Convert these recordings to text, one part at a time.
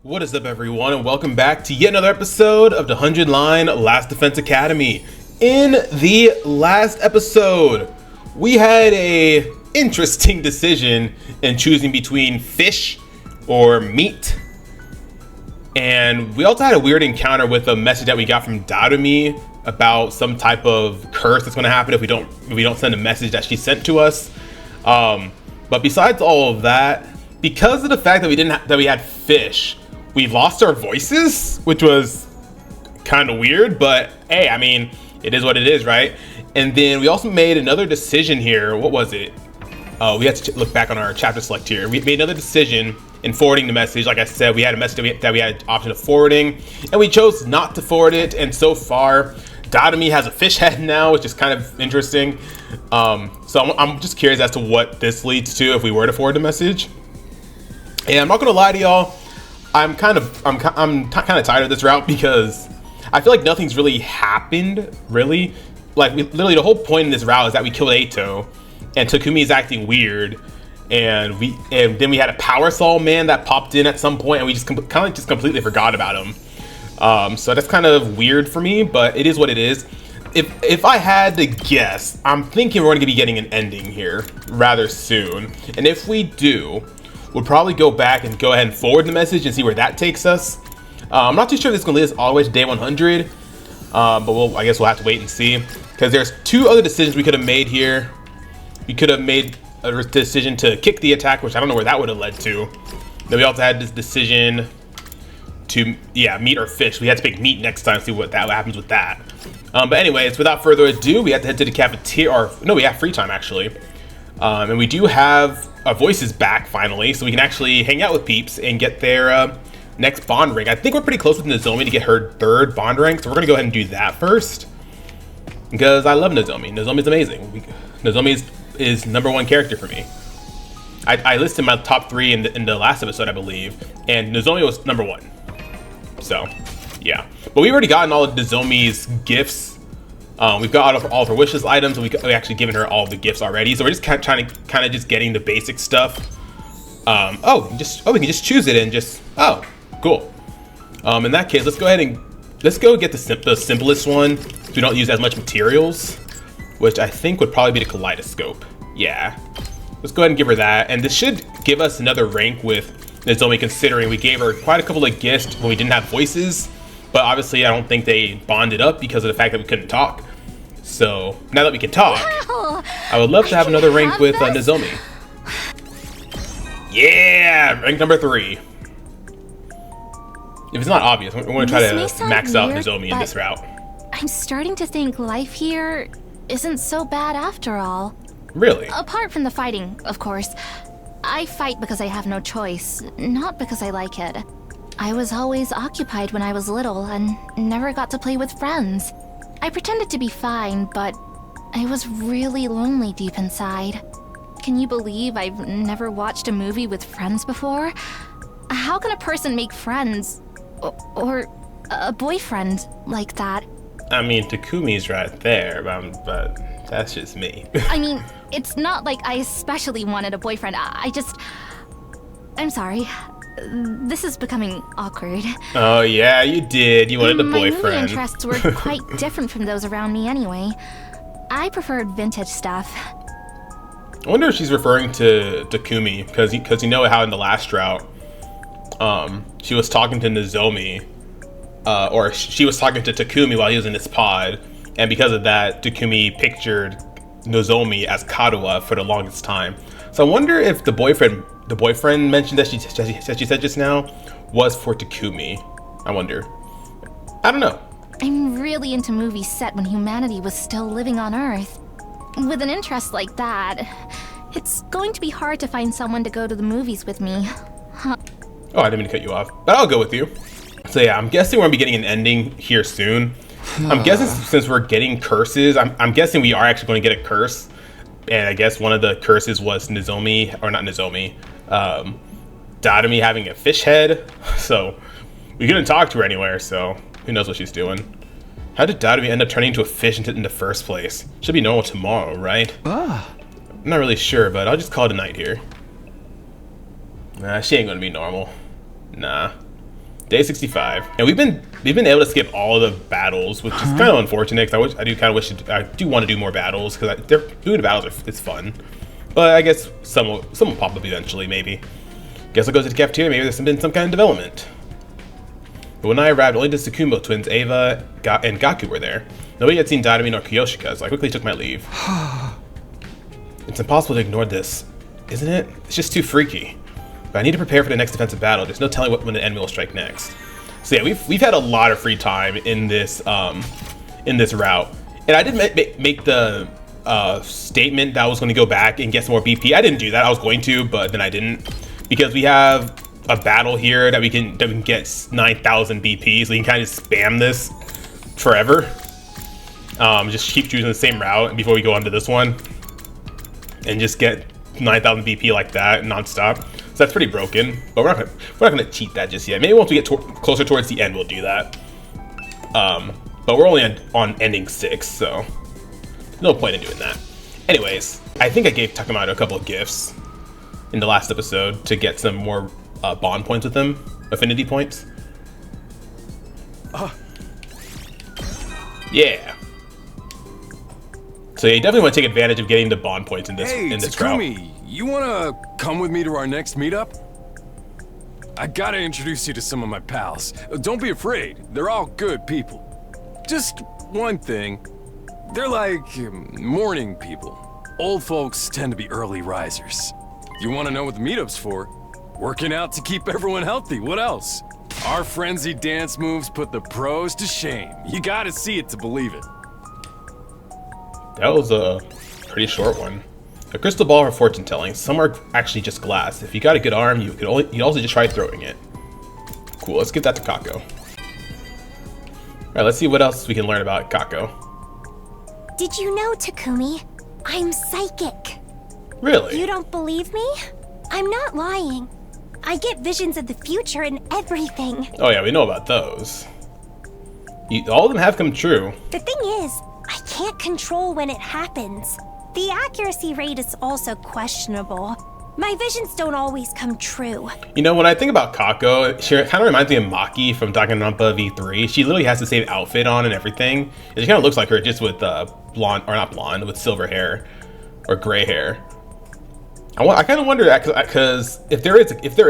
What is up, everyone, and welcome back to yet another episode of the 100 Line Last Defense Academy. In the last episode, we had a interesting decision in choosing between fish or meat. And we also had a weird encounter with a message that we got from Dadomi about some type of curse that's going to happen if we don't send a message that she sent to us. But besides all of that, because of the fact that we had fish, we lost our voices, which was kind of weird, but hey, I mean, it is what it is, right? And then we also made another decision here. What was it? We had to look back on our chapter select here. We made another decision in forwarding the message. Like I said, we had a message that we had an option of forwarding, and we chose not to forward it. And so far, Dadomi has a fish head now, which is kind of interesting. So I'm just curious as to what this leads to if we were to forward the message. And I'm not gonna lie to y'all, I'm kind of tired of this route because I feel like nothing's really happened, really. Like, literally the whole point in this route is that we killed Eito, and Takumi is acting weird, and then we had a Power Saw man that popped in at some point, and we just completely forgot about him. So that's kind of weird for me, but it is what it is. If I had to guess, I'm thinking we're going to be getting an ending here rather soon, and if we do, we'll probably go back and go ahead and forward the message and see where that takes us. I'm not too sure if this is going to lead us all the way to day 100, but I guess we'll have to wait and see, because there's two other decisions we could have made here. We could have made a decision to kick the attack, which I don't know where that would have led to. Then we also had this decision to, meat or fish. We had to pick meat next time, see what happens with that. But anyways, without further ado, we have to head to the cafeteria, or no, we have free time actually. And we do have our voices back finally, so we can actually hang out with peeps and get their next bond rank. I think we're pretty close with Nozomi to get her third bond rank, so we're gonna go ahead and do that first, because I love Nozomi. Nozomi's amazing. Nozomi is number one character for me. I listed my top 3 in the last episode, I believe, and Nozomi was number 1. So yeah, but we've already gotten all of Nozomi's gifts. We've got all of her wishlist items, and we actually given her all of the gifts already. So we're just kind of just getting the basic stuff. We can just choose it and just, cool. In that case, let's go get the simplest one, so we don't use as much materials, which I think would probably be the kaleidoscope. Yeah, let's go ahead and give her that, and this should give us another rank with Nozomi, considering we gave her quite a couple of gifts when we didn't have voices. But obviously, I don't think they bonded up because of the fact that we couldn't talk. So now that we can talk, wow, I would love to have another rank with Nozomi. Yeah, rank number 3. If it's not obvious, we're going to try to max out Nozomi in this route. I'm starting to think life here isn't so bad after all. Really? Apart from the fighting, of course. I fight because I have no choice, not because I like it. I was always occupied when I was little and never got to play with friends. I pretended to be fine, but I was really lonely deep inside. Can you believe I've never watched a movie with friends before? How can a person make friends or a boyfriend like that? I mean, Takumi's right there, but that's just me. I mean, it's not like I especially wanted a boyfriend. I'm sorry. This is becoming awkward. Oh yeah, you did. You wanted a boyfriend. My movie interests were quite different from those around me anyway. I preferred vintage stuff. I wonder if she's referring to Takumi, because you know how in the last route, she was talking to Nozomi, or she was talking to Takumi while he was in his pod, and because of that, Takumi pictured Nozomi as Karuha for the longest time. So I wonder if the boyfriend mentioned that she said just now was for Takumi. I wonder. I don't know. I'm really into movies set when humanity was still living on Earth. With an interest like that, it's going to be hard to find someone to go to the movies with me. Huh. Oh, I didn't mean to cut you off, but I'll go with you. So yeah, I'm guessing we're gonna be getting an ending here soon. I'm guessing since we're getting curses, I'm guessing we are actually going to get a curse. And I guess one of the curses was Nozomi, or not Nozomi, Dadomi having a fish head. So we couldn't talk to her anywhere, so who knows what she's doing. How did Dadomi end up turning into a fish in the first place? Should be normal tomorrow, right? I'm not really sure, but I'll just call it a night here. Nah, she ain't gonna be normal. Nah. Day 65. And we've been able to skip all of the battles, which is kind of unfortunate. Because I do want to do more battles because doing the battles is fun. But I guess some will pop up eventually, maybe. Guess I'll go to the cafeteria. Maybe there's been some kind of development. But when I arrived, only the Tsukumo twins, Ava and Gaku, were there. Nobody had seen Daidami nor Kiyoshika, so I quickly took my leave. It's impossible to ignore this, isn't it? It's just too freaky. But I need to prepare for the next defensive battle. There's no telling when the enemy will strike next. So yeah, we've had a lot of free time in this route, and I did make the statement that I was going to go back and get some more BP. I didn't do that. I was going to, but then I didn't, because we have a battle here that we can get 9,000 BP, so you can kind of spam this forever. Just keep choosing the same route before we go on to this one, and just get 9,000 BP like that nonstop. So that's pretty broken, but we're not gonna cheat that just yet. Maybe once we get closer towards the end, we'll do that. But we're only on ending 6, so no point in doing that. Anyways, I think I gave Takamado a couple of gifts in the last episode to get some more bond points with him, affinity points. Yeah. So yeah, you definitely want to take advantage of getting the bond points in this route. Takumi, you wanna come with me to our next meetup? I gotta introduce you to some of my pals. Don't be afraid, they're all good people. Just one thing, they're like morning people. Old folks tend to be early risers. You wanna know what the meetup's for? Working out to keep everyone healthy, what else? Our frenzied dance moves put the pros to shame. You gotta see it to believe it. That was a pretty short one. A crystal ball for fortune telling. Some are actually just glass. If you got a good arm, you also just try throwing it. Cool, let's give that to Kako. Alright, let's see what else we can learn about Kako. Did you know, Takumi? I'm psychic. Really? You don't believe me? I'm not lying. I get visions of the future and everything. Oh yeah, we know about those. All of them have come true. The thing is, I can't control when it happens. The accuracy rate is also questionable. My visions don't always come true. You know, when I think about Kako, she kind of reminds me of Maki from Danganronpa V3. She literally has the same outfit on and everything. And she kind of looks like her, just with blonde, or not blonde, with silver hair or gray hair. I kind of wonder that, because if there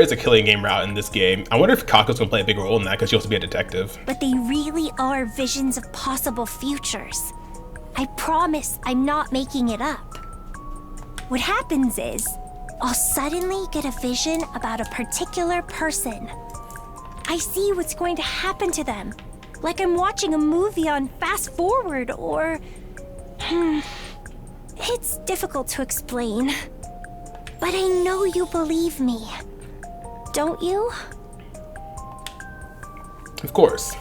is a killing game route in this game, I wonder if Kako's gonna play a big role in that, because she'll also be a detective. But they really are visions of possible futures. I promise I'm not making it up. What happens is, I'll suddenly get a vision about a particular person. I see what's going to happen to them, like I'm watching a movie on fast forward, or... It's difficult to explain. But I know you believe me. Don't you? Of course.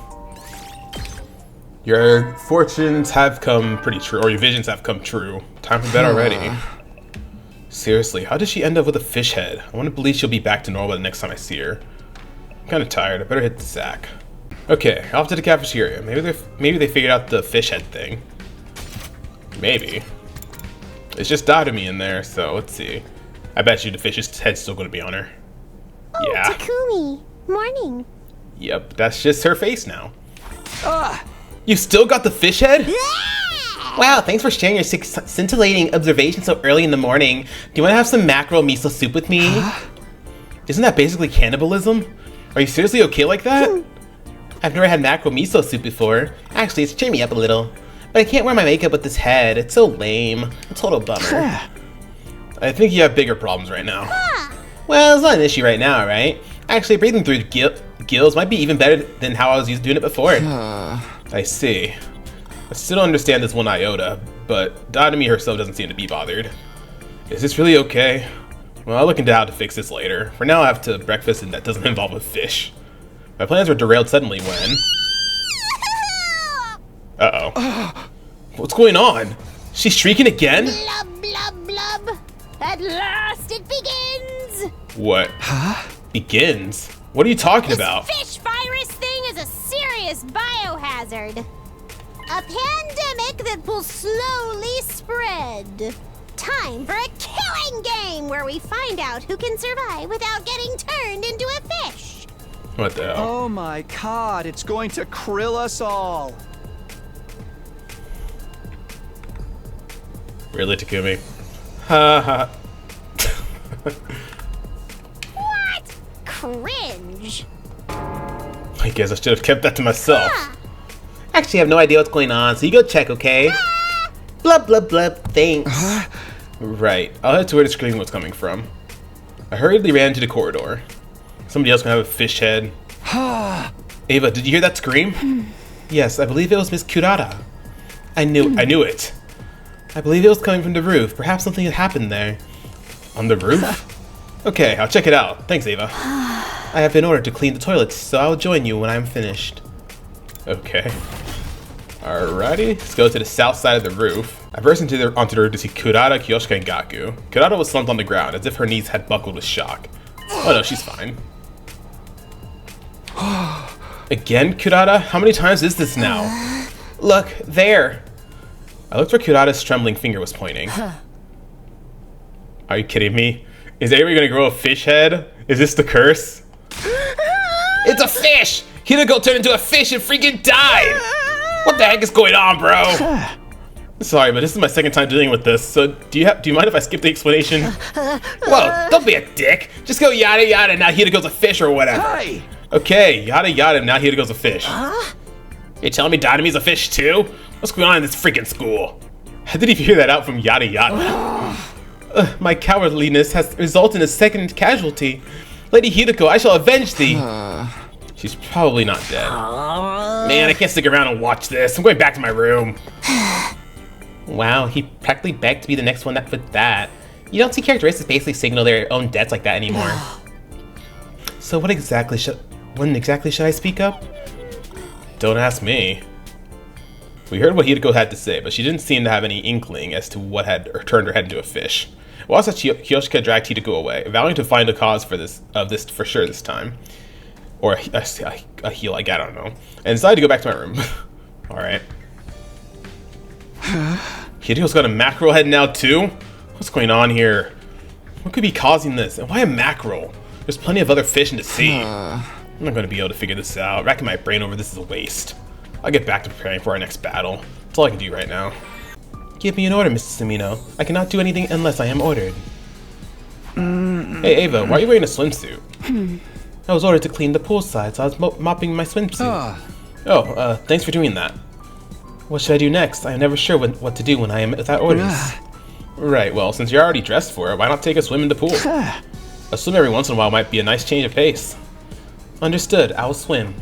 Your fortunes have come pretty true, or your visions have come true. Time for bed already. Seriously, how does she end up with a fish head? I want to believe she'll be back to normal the next time I see her. I'm kind of tired. I better hit the sack. Okay, off to the cafeteria. Maybe they figured out the fish head thing. Maybe. It's just Daidami in there, so let's see. I bet you the fish's head's still going to be on her. Oh, Yeah. Takumi. Morning. Yep, that's just her face now. You still got the fish head? Wow, thanks for sharing your scintillating observation so early in the morning. Do you want to have some mackerel miso soup with me? Isn't that basically cannibalism? Are you seriously okay like that? I've never had mackerel miso soup before. Actually, it's cheered me up a little. But I can't wear my makeup with this head. It's so lame. A total bummer. I think you have bigger problems right now. Well, it's not an issue right now, right? Actually, breathing through gills might be even better than how I was used to doing it before. I see. I still don't understand this one iota, but Daidami herself doesn't seem to be bothered. Is this really okay? Well, I'll look into how to fix this later. For now, I have to breakfast, and that doesn't involve a fish. My plans were derailed suddenly when... Uh-oh. What's going on? She's shrieking again? Blub, blub, blub. At last it begins! What? Begins? What are you talking about? This fish virus thing is a serious biohazard. A pandemic that will slowly spread. Time for a killing game where we find out who can survive without getting turned into a fish. What the hell? Oh my god, it's going to krill us all. Really, Takumi? Ha ha. What? Cringe. I guess I should have kept that to myself. Actually, I have no idea what's going on, so you go check, okay? Blub, blub, blub, thanks. Right, I'll head to where the screaming was coming from. I hurriedly ran into the corridor. Somebody else can have a fish head. Ava, did you hear that scream? Yes, I believe it was Miss Kurata. I knew it. I believe it was coming from the roof. Perhaps something had happened there. On the roof? Okay, I'll check it out. Thanks, Ava. I have been ordered to clean the toilets, so I'll join you when I'm finished. Okay. Alrighty, let's go to the south side of the roof. I burst onto the roof to see Kurata, Kyoshika, and Gaku. Kurata was slumped on the ground, as if her knees had buckled with shock. Oh no, she's fine. Again, Kurata? How many times is this now? Look, there! I looked where Kurata's trembling finger was pointing. Are you kidding me? Is Avery gonna grow a fish head? Is this the curse? It's a fish! Hideko turned into a fish and freaking died! What the heck is going on, bro? Sorry, but this is my second time dealing with this, so do you mind if I skip the explanation? Whoa, don't be a dick! Just go yada yada, now Hideko's a fish or whatever. Hey! Okay, yada yada, now Hideko's a fish. You're telling me Dynamy's a fish too? What's going on in this freaking school? How did he figure that out from yada yada? My cowardliness has resulted in a second casualty. Lady Hideko, I shall avenge thee. She's probably not dead. Man, I can't stick around and watch this. I'm going back to my room. Wow, he practically begged to be the next one that put that. You don't see characteristics basically signal their own deaths like that anymore. So when exactly should I speak up? Don't ask me. We heard what Hideko had to say, but she didn't seem to have any inkling as to what had turned her head into a fish. Whilst Kyoshika dragged Hideko away, vowing to find a cause for this for sure this time. Or a heal, I don't know. And decided to go back to my room. Alright. Hideko's got a mackerel head now too? What's going on here? What could be causing this? And why a mackerel? There's plenty of other fish in the sea. I'm not going to be able to figure this out. Racking my brain over this is a waste. I'll get back to preparing for our next battle. That's all I can do right now. Give me an order, Mrs. Samino. I cannot do anything unless I am ordered. Hey Ava, why are you wearing a swimsuit? I was ordered to clean the poolside, so I was mopping my swimsuit. Thanks for doing that. What should I do next? I am never sure what to do when I am without orders. Right, well, since you're already dressed for it, why not take a swim in the pool? A swim every once in a while might be a nice change of pace. Understood, I will swim.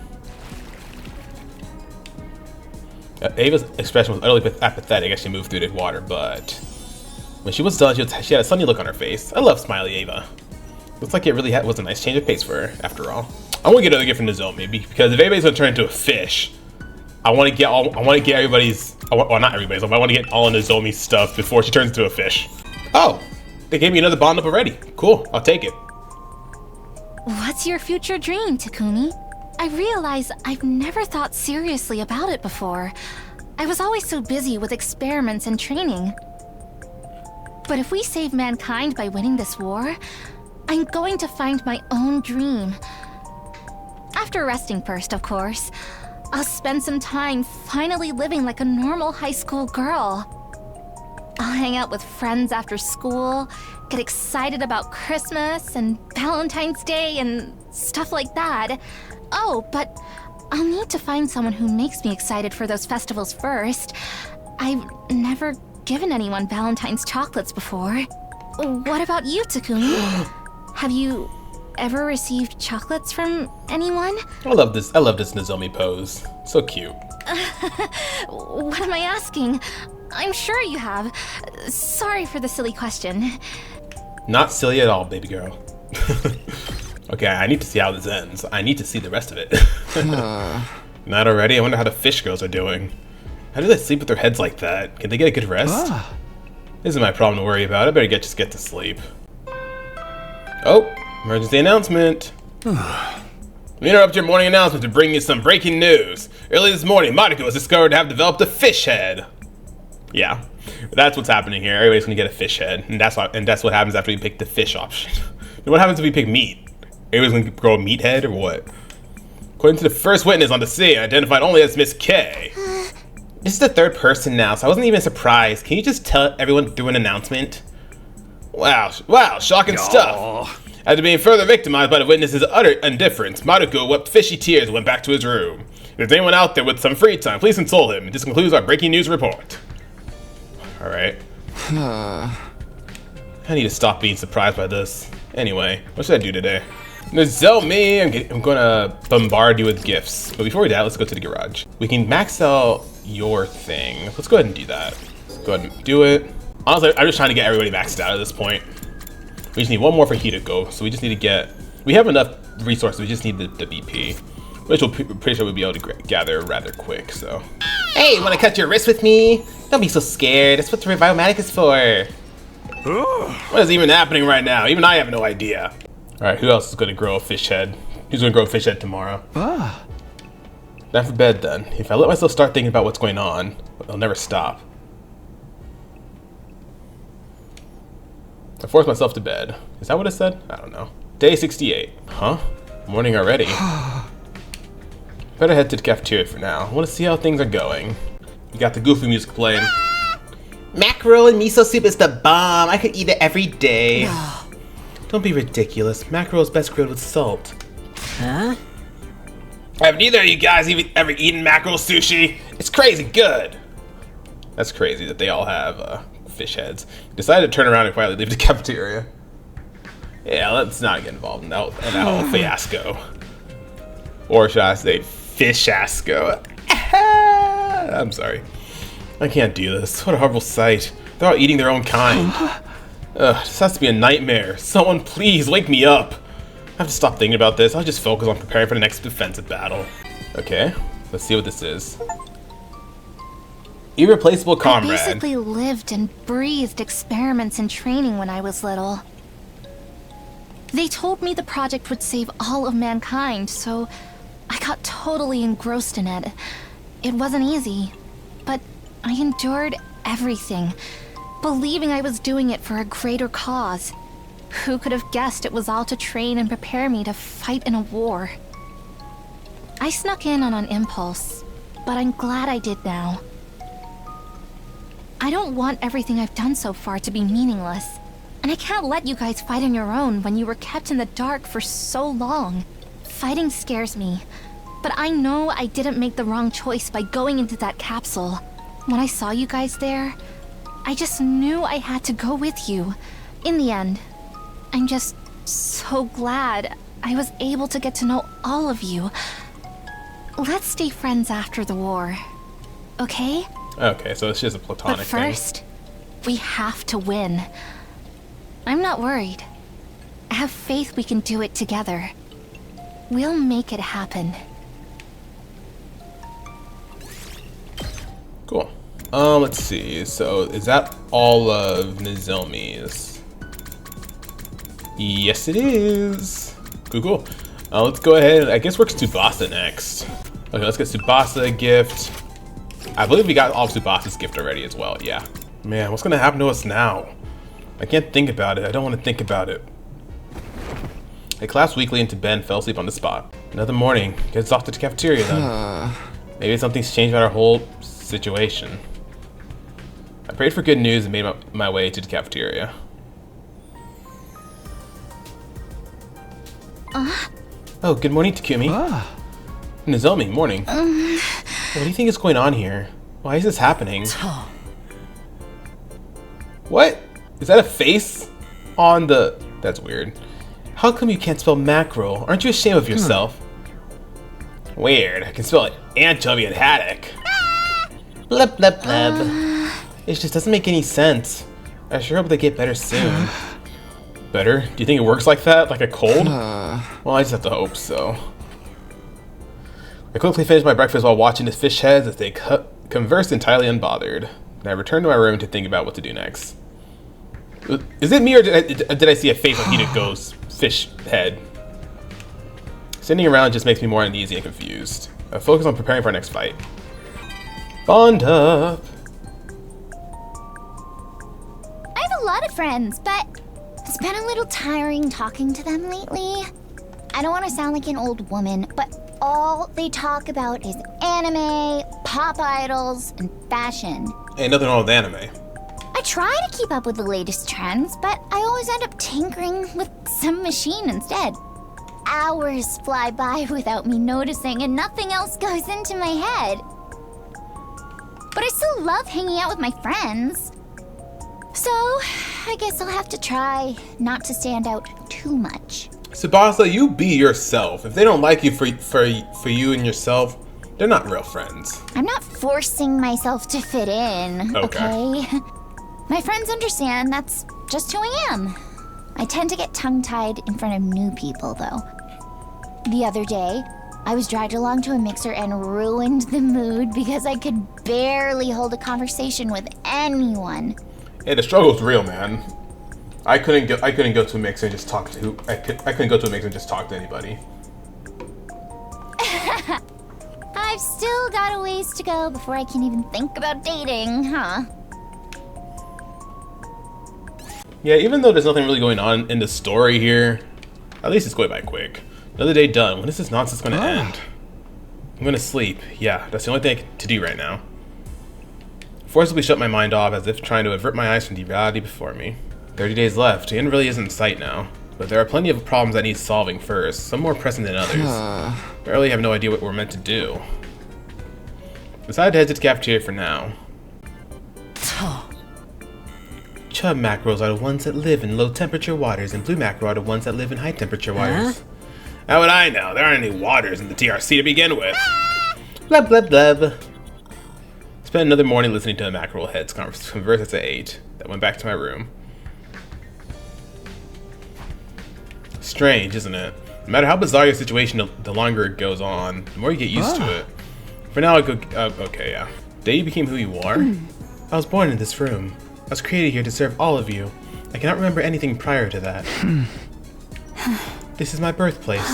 Ava's expression was utterly apathetic as she moved through the water, but when she was done, she had a sunny look on her face. I love Smiley Ava. Looks like it really was a nice change of pace for her, after all. I want to get another gift from Nozomi, because if anybody's going to turn into a fish, I want to get everybody's, well, not everybody's, but I want to get all of Nozomi's stuff before she turns into a fish. Oh, they gave me another bond up already. Cool, I'll take it. What's your future dream, Takumi? I realize I've never thought seriously about it before. I was always so busy with experiments and training. But if we save mankind by winning this war, I'm going to find my own dream. After resting first, of course. I'll spend some time finally living like a normal high school girl. I'll hang out with friends after school, get excited about Christmas and Valentine's Day and stuff like that. Oh, but I'll need to find someone who makes me excited for those festivals first. I've never given anyone Valentine's chocolates before. What about you, Takumi? Have you ever received chocolates from anyone? I love this Nozomi pose. So cute. What am I asking? I'm sure you have. Sorry for the silly question. Not silly at all, baby girl. Okay, I need to see how this ends. I need to see the rest of it. Not already? I wonder how the fish girls are doing. How do they sleep with their heads like that? Can they get a good rest? This isn't my problem to worry about. I better just get to sleep. Oh, emergency announcement. We interrupt your morning announcement to bring you some breaking news. Early this morning, Mariko was discovered to have developed a fish head. Yeah, that's what's happening here. Everybody's gonna get a fish head, and that's what happens after we pick the fish option. And what happens if we pick meat? Everybody's gonna grow a meat head or what? According to the first witness on the scene, identified only as Miss K. This is the third person now, so I wasn't even surprised. Can you just tell everyone through an announcement? Wow, shocking stuff. After being further victimized by the witness's utter indifference, Maruko wept fishy tears and went back to his room. If there's anyone out there with some free time, please console him. This concludes our breaking news report. Alright. I need to stop being surprised by this. Anyway, what should I do today? Nozomi, I'm gonna bombard you with gifts. But before we do that, let's go to the garage. We can max out your thing. Let's go ahead and do that. Let's go ahead and do it. Honestly, I'm just trying to get everybody maxed out at this point. We just need one more for Hideko, so we just need to get... We have enough resources, we just need the BP. Which we're pretty sure we'll be able to gather rather quick, so... Hey, wanna cut your wrist with me? Don't be so scared, that's what the Reviomatic is for. What is even happening right now? Even I have no idea. Alright, who else is gonna grow a fish head? Who's gonna grow a fish head tomorrow? Time for bed then. If I let myself start thinking about what's going on, I'll never stop. I forced myself to bed. Is that what it said? I don't know. Day 68. Huh? Morning already. Better head to the cafeteria for now. I want to see how things are going. We got the goofy music playing. Mackerel and miso soup is the bomb. I could eat it every day. Don't be ridiculous. Mackerel is best grilled with salt. Huh? Have neither of you guys ever eaten mackerel sushi? It's crazy good. That's crazy that they all have fish heads. Decided to turn around and quietly leave the cafeteria. Yeah, let's not get involved in that whole fiasco. Or should I say, fish-asco. I'm sorry. I can't do this. What a horrible sight. They're all eating their own kind. This has to be a nightmare. Someone please wake me up. I have to stop thinking about this. I'll just focus on preparing for the next defensive battle. Okay, let's see what this is. Irreplaceable comrade. I basically lived and breathed experiments and training when I was little. They told me the project would save all of mankind, so I got totally engrossed in it. It wasn't easy, but I endured everything, believing I was doing it for a greater cause. Who could have guessed it was all to train and prepare me to fight in a war? I snuck in on an impulse, but I'm glad I did now. I don't want everything I've done so far to be meaningless, and I can't let you guys fight on your own when you were kept in the dark for so long. Fighting scares me, but I know I didn't make the wrong choice by going into that capsule. When I saw you guys there, I just knew I had to go with you. In the end, I'm just so glad I was able to get to know all of you. Let's stay friends after the war, okay? Okay, so it's just a platonic thing. But first, we have to win. I'm not worried. I have faith we can do it together. We'll make it happen. Cool. Let's see. So, is that all of Nozomi's? Yes, it is. Cool. Let's go ahead. I guess we're Tsubasa next. Okay, let's get Tsubasa a gift. I believe we got all of Tsubasa's gift already as well. Yeah. Man, what's gonna happen to us now? I can't think about it. I don't want to think about it. I collapsed weakly into bed and fell asleep on the spot. Another morning. Gets off to the cafeteria then. Maybe something's changed about our whole situation. I prayed for good news and made my way to the cafeteria. Oh, good morning, Takumi. Nozomi, morning. What do you think is going on here? Why is this happening? What? Is that a face on the... That's weird. How come you can't spell mackerel? Aren't you ashamed of yourself? Weird. I can spell it anchovy and haddock. Blub, blub, blub. It just doesn't make any sense. I sure hope they get better soon. Better? Do you think it works like that? Like a cold? Well, I just have to hope so. I quickly finished my breakfast while watching the fish heads as they conversed entirely unbothered. And I returned to my room to think about what to do next. Is it me or did I see a face on Hideko's fish head? Sitting around just makes me more uneasy and confused. I focus on preparing for our next fight. Bond up! I have a lot of friends, but it's been a little tiring talking to them lately. I don't want to sound like an old woman, but all they talk about is anime, pop idols, and fashion. Ain't nothing wrong with anime. I try to keep up with the latest trends, but I always end up tinkering with some machine instead. Hours fly by without me noticing, and nothing else goes into my head. But I still love hanging out with my friends. So, I guess I'll have to try not to stand out too much. Tsubasa, you be yourself. If they don't like you for you and yourself, they're not real friends. I'm not forcing myself to fit in, okay? My friends understand that's just who I am. I tend to get tongue-tied in front of new people, though. The other day, I was dragged along to a mixer and ruined the mood because I could barely hold a conversation with anyone. Hey, the struggle's real, man. I couldn't go to a mixer and just talk to I couldn't go to a mixer and just talk to anybody. I've still got a ways to go before I can even think about dating, huh? Yeah, even though there's nothing really going on in the story here, at least it's going by quick. Another day done. When is this nonsense gonna end? I'm gonna sleep. Yeah, that's the only thing to do right now. Forcibly shut my mind off as if trying to avert my eyes from the reality before me. 30 days left. The end really isn't in sight now. But there are plenty of problems that need solving first, some more pressing than others. I really have no idea what we're meant to do. Decided to head to the cafeteria for now. Chub mackerels are the ones that live in low temperature waters, and blue mackerel are the ones that live in high temperature waters. How would I know? There aren't any waters in the TRC to begin with. Blub blub blub. Spent another morning listening to a mackerel heads converse as I ate. Then went back to my room. Strange, isn't it? No matter how bizarre your situation, the longer it goes on, the more you get used to it. For now, I go. Okay, yeah. The day you became who you are. I was born in this room. I was created here to serve all of you. I cannot remember anything prior to that. This is my birthplace.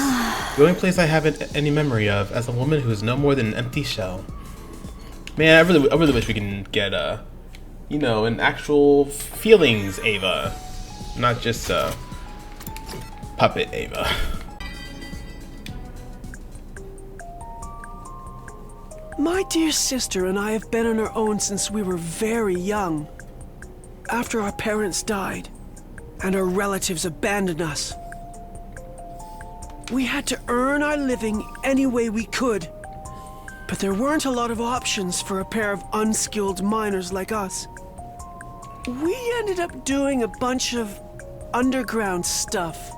The only place I have any memory of as a woman who is no more than an empty shell. Man, I really wish we can get you know, an actual feelings Ava, not just puppet Ava. My dear sister and I have been on our own since we were very young. After our parents died, and our relatives abandoned us. We had to earn our living any way we could, but there weren't a lot of options for a pair of unskilled miners like us. We ended up doing a bunch of underground stuff.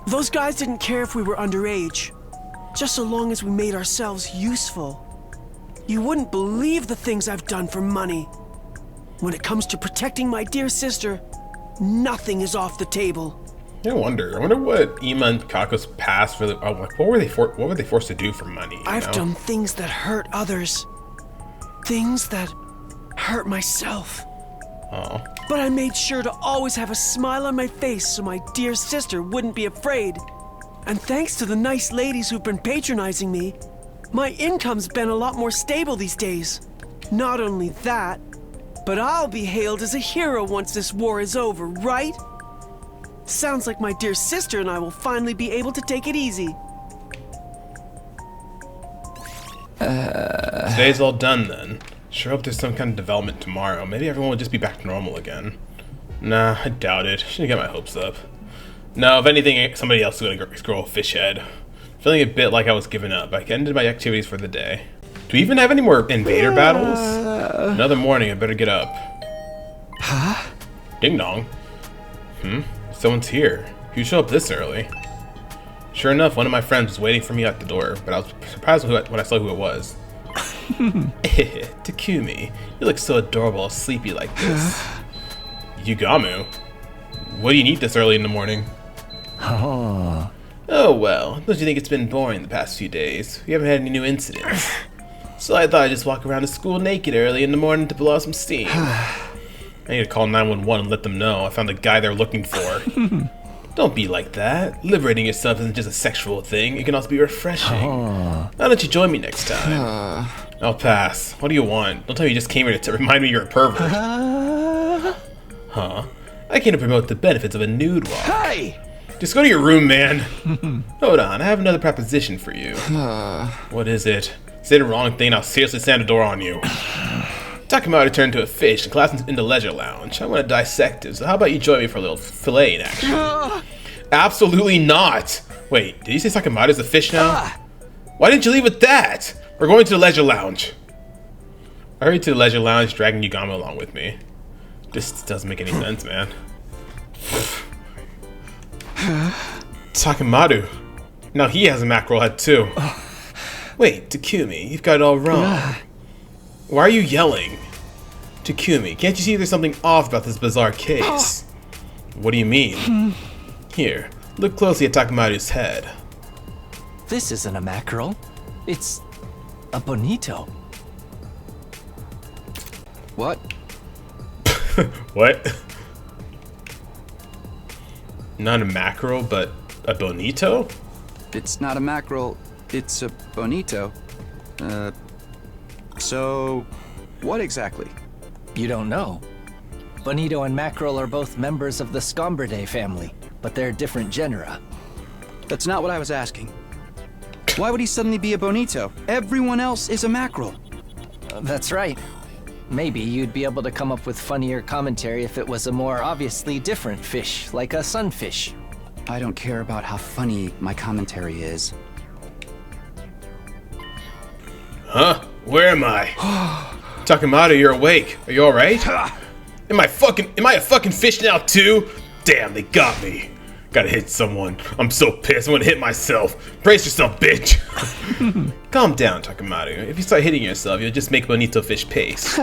Those guys didn't care if we were underage, just so long as we made ourselves useful. You wouldn't believe the things I've done for money. When it comes to protecting my dear sister, nothing is off the table. I wonder what Ima and Kako's past really. What were they forced to do for money? I've done things that hurt others, things that hurt myself. Oh. But I made sure to always have a smile on my face so my dear sister wouldn't be afraid. And thanks to the nice ladies who've been patronizing me, my income's been a lot more stable these days. Not only that, but I'll be hailed as a hero once this war is over, right? Sounds like my dear sister and I will finally be able to take it easy. Today's all done then. Sure hope there's some kind of development tomorrow. Maybe everyone will just be back to normal again. Nah, I doubt it. Shouldn't get my hopes up. No, if anything, somebody else is gonna scroll fish head. Feeling a bit like I was giving up. I ended my activities for the day. Do we even have any more invader battles? Another morning, I better get up. Huh? Ding dong. Someone's here. Who showed up this early? Sure enough, one of my friends was waiting for me at the door, but I was surprised when I saw who it was. Takumi, you look so adorable, sleepy like this. Yugamu, what do you need this early in the morning? Oh well, don't you think it's been boring the past few days? We haven't had any new incidents. So I thought I'd just walk around the school naked early in the morning to blow off some steam. I need to call 911 and let them know I found the guy they're looking for. Don't be like that. Liberating yourself isn't just a sexual thing, it can also be refreshing. Why don't you join me next time? I'll pass. What do you want? Don't tell me you just came here to remind me you're a pervert. Huh? I came to promote the benefits of a nude walk. Hey! Just go to your room, man. Hold on, I have another proposition for you. What is it? Say the wrong thing, I'll seriously slam the door on you. Takamado turned into a fish and collapsed into leisure lounge. I want to dissect it, so how about you join me for a little fillet in action? Absolutely not! Wait, did you say Takamato's a fish now? Why didn't you leave with that? We're going to the leisure lounge. I hurried to the leisure lounge, dragging Yugamo along with me. This doesn't make any sense, man. Takamado. Now he has a mackerel head too. Wait, Takumi, you've got it all wrong. Why are you yelling? Takumi, can't you see there's something off about this bizarre case? What do you mean? Here, look closely at Takamaru's head. This isn't a mackerel. It's a bonito. What? What? Not a mackerel, but a bonito? It's not a mackerel, it's a bonito. So what exactly? You don't know. Bonito and mackerel are both members of the Scombridae family, but they're different genera. That's not what I was asking. Why would he suddenly be a bonito? Everyone else is a mackerel. That's right. Maybe you'd be able to come up with funnier commentary if it was a more obviously different fish, like a sunfish. I don't care about how funny my commentary is. Huh? Where am I? Takamado, you're awake. Are you alright? Am I a fucking fish now too? Damn, they got me. Gotta hit someone. I'm so pissed, I'm gonna hit myself. Brace yourself, bitch. Calm down, Takamado. If you start hitting yourself, you'll just make bonito fish pace.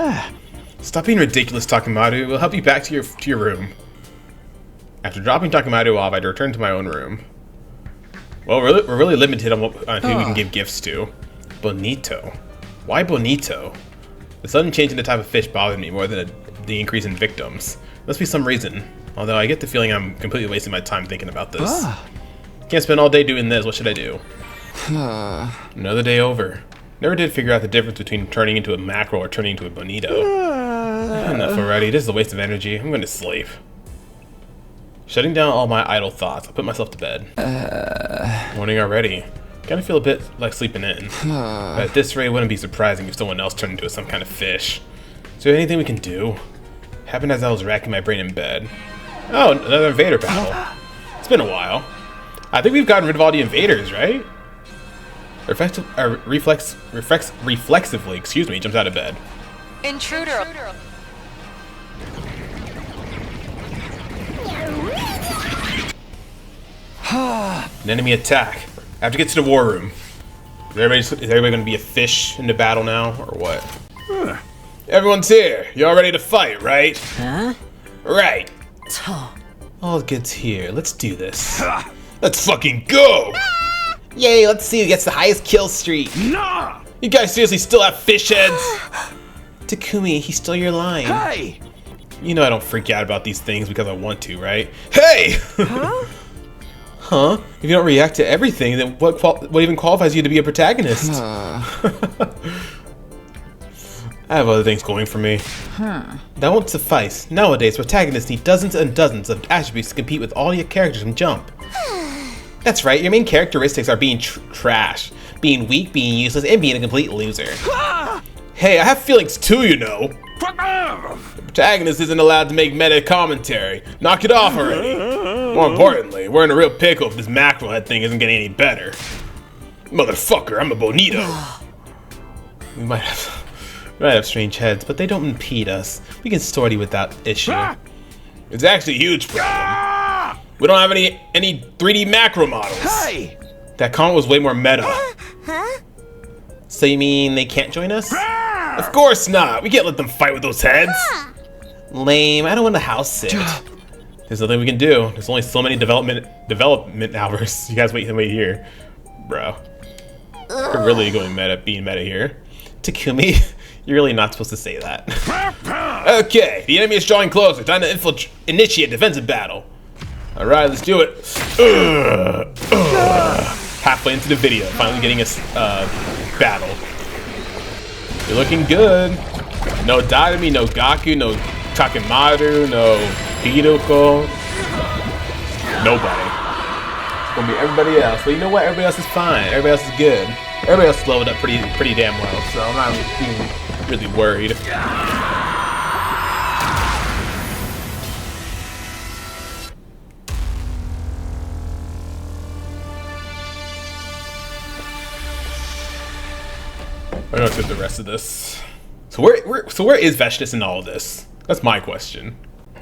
Stop being ridiculous, Takamado. We'll help you back to your room. After dropping Takamado off, I returned to my own room. Well, we're really limited on who we can give gifts to. Bonito. Why bonito? The sudden change in the type of fish bothered me more than the increase in victims. Must be some reason. Although I get the feeling I'm completely wasting my time thinking about this. Can't spend all day doing this, what should I do? Another day over. Never did figure out the difference between turning into a mackerel or turning into a bonito. Enough already, this is a waste of energy. I'm going to sleep. Shutting down all my idle thoughts, I put myself to bed. Morning already. Kinda feel a bit like sleeping in. But at this rate, it wouldn't be surprising if someone else turned into some kind of fish. Is there anything we can do? Happened as I was racking my brain in bed. Oh, another invader battle. It's been a while. I think we've gotten rid of all the invaders, right? Reflexively, excuse me, jumps out of bed. Intruder. An enemy attack. I have to get to the war room. Is everybody going to be a fish in the battle now, or what? Everyone's here. You all ready to fight, right? Huh? Right. All good's here. Let's do this. Let's fucking go! Yay, let's see who gets the highest kill streak. Nah! You guys seriously still have fish heads? Takumi, he stole your line. Hey! You know I don't freak out about these things because I want to, right? Hey! Huh? Huh? If you don't react to everything, then what even qualifies you to be a protagonist? I have other things going for me. That won't suffice. Nowadays, protagonists need dozens and dozens of attributes to compete with all your characters from Jump. That's right, your main characteristics are being trash, being weak, being useless, and being a complete loser. Hey, I have feelings too, you know. The protagonist isn't allowed to make meta commentary. Knock it off already. More importantly, we're in a real pickle if this mackerel head thing isn't getting any better. Motherfucker, I'm a bonito. We might have strange heads, but they don't impede us. We can sortie without issue. It's actually a huge problem. We don't have any 3D macro models. Hey! That comment was way more meta. So you mean they can't join us? Of course not. We can't let them fight with those heads. Lame. I don't want to house sit. There's nothing we can do. There's only so many development hours. You guys wait here, bro. We're really going being meta here. Takumi, you're really not supposed to say that. Okay, the enemy is drawing closer. Time to initiate defensive battle. All right, let's do it. Halfway into the video, finally getting a battle. You're looking good. No Dadami, no Gaku, no Takimaru, no Hiruko. Nobody. gonna be everybody else. But you know what? Everybody else is fine. Everybody else is good. Everybody else slowed up pretty damn well, so I'm not really worried. I'm gonna get the rest of this. So where is Veshtis in all of this? That's my question.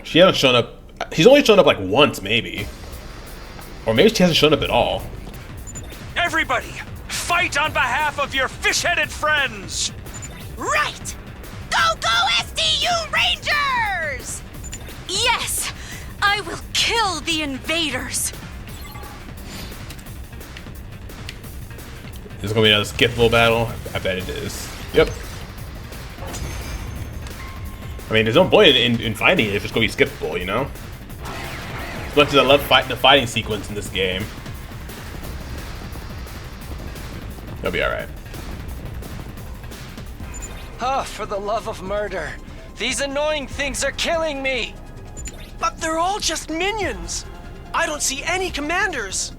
She hasn't shown up. She's only shown up like once, maybe. Or maybe she hasn't shown up at all. Everybody, fight on behalf of your fish-headed friends! Right! Go, go, SDU Rangers! Yes! I will kill the invaders! Is this gonna be another skippable battle? I bet it is. Yep. I mean, there's no point in fighting it if it's gonna be skippable, you know? As much as I love the fighting sequence in this game. It'll be alright. Oh, for the love of murder. These annoying things are killing me! But they're all just minions. I don't see any commanders.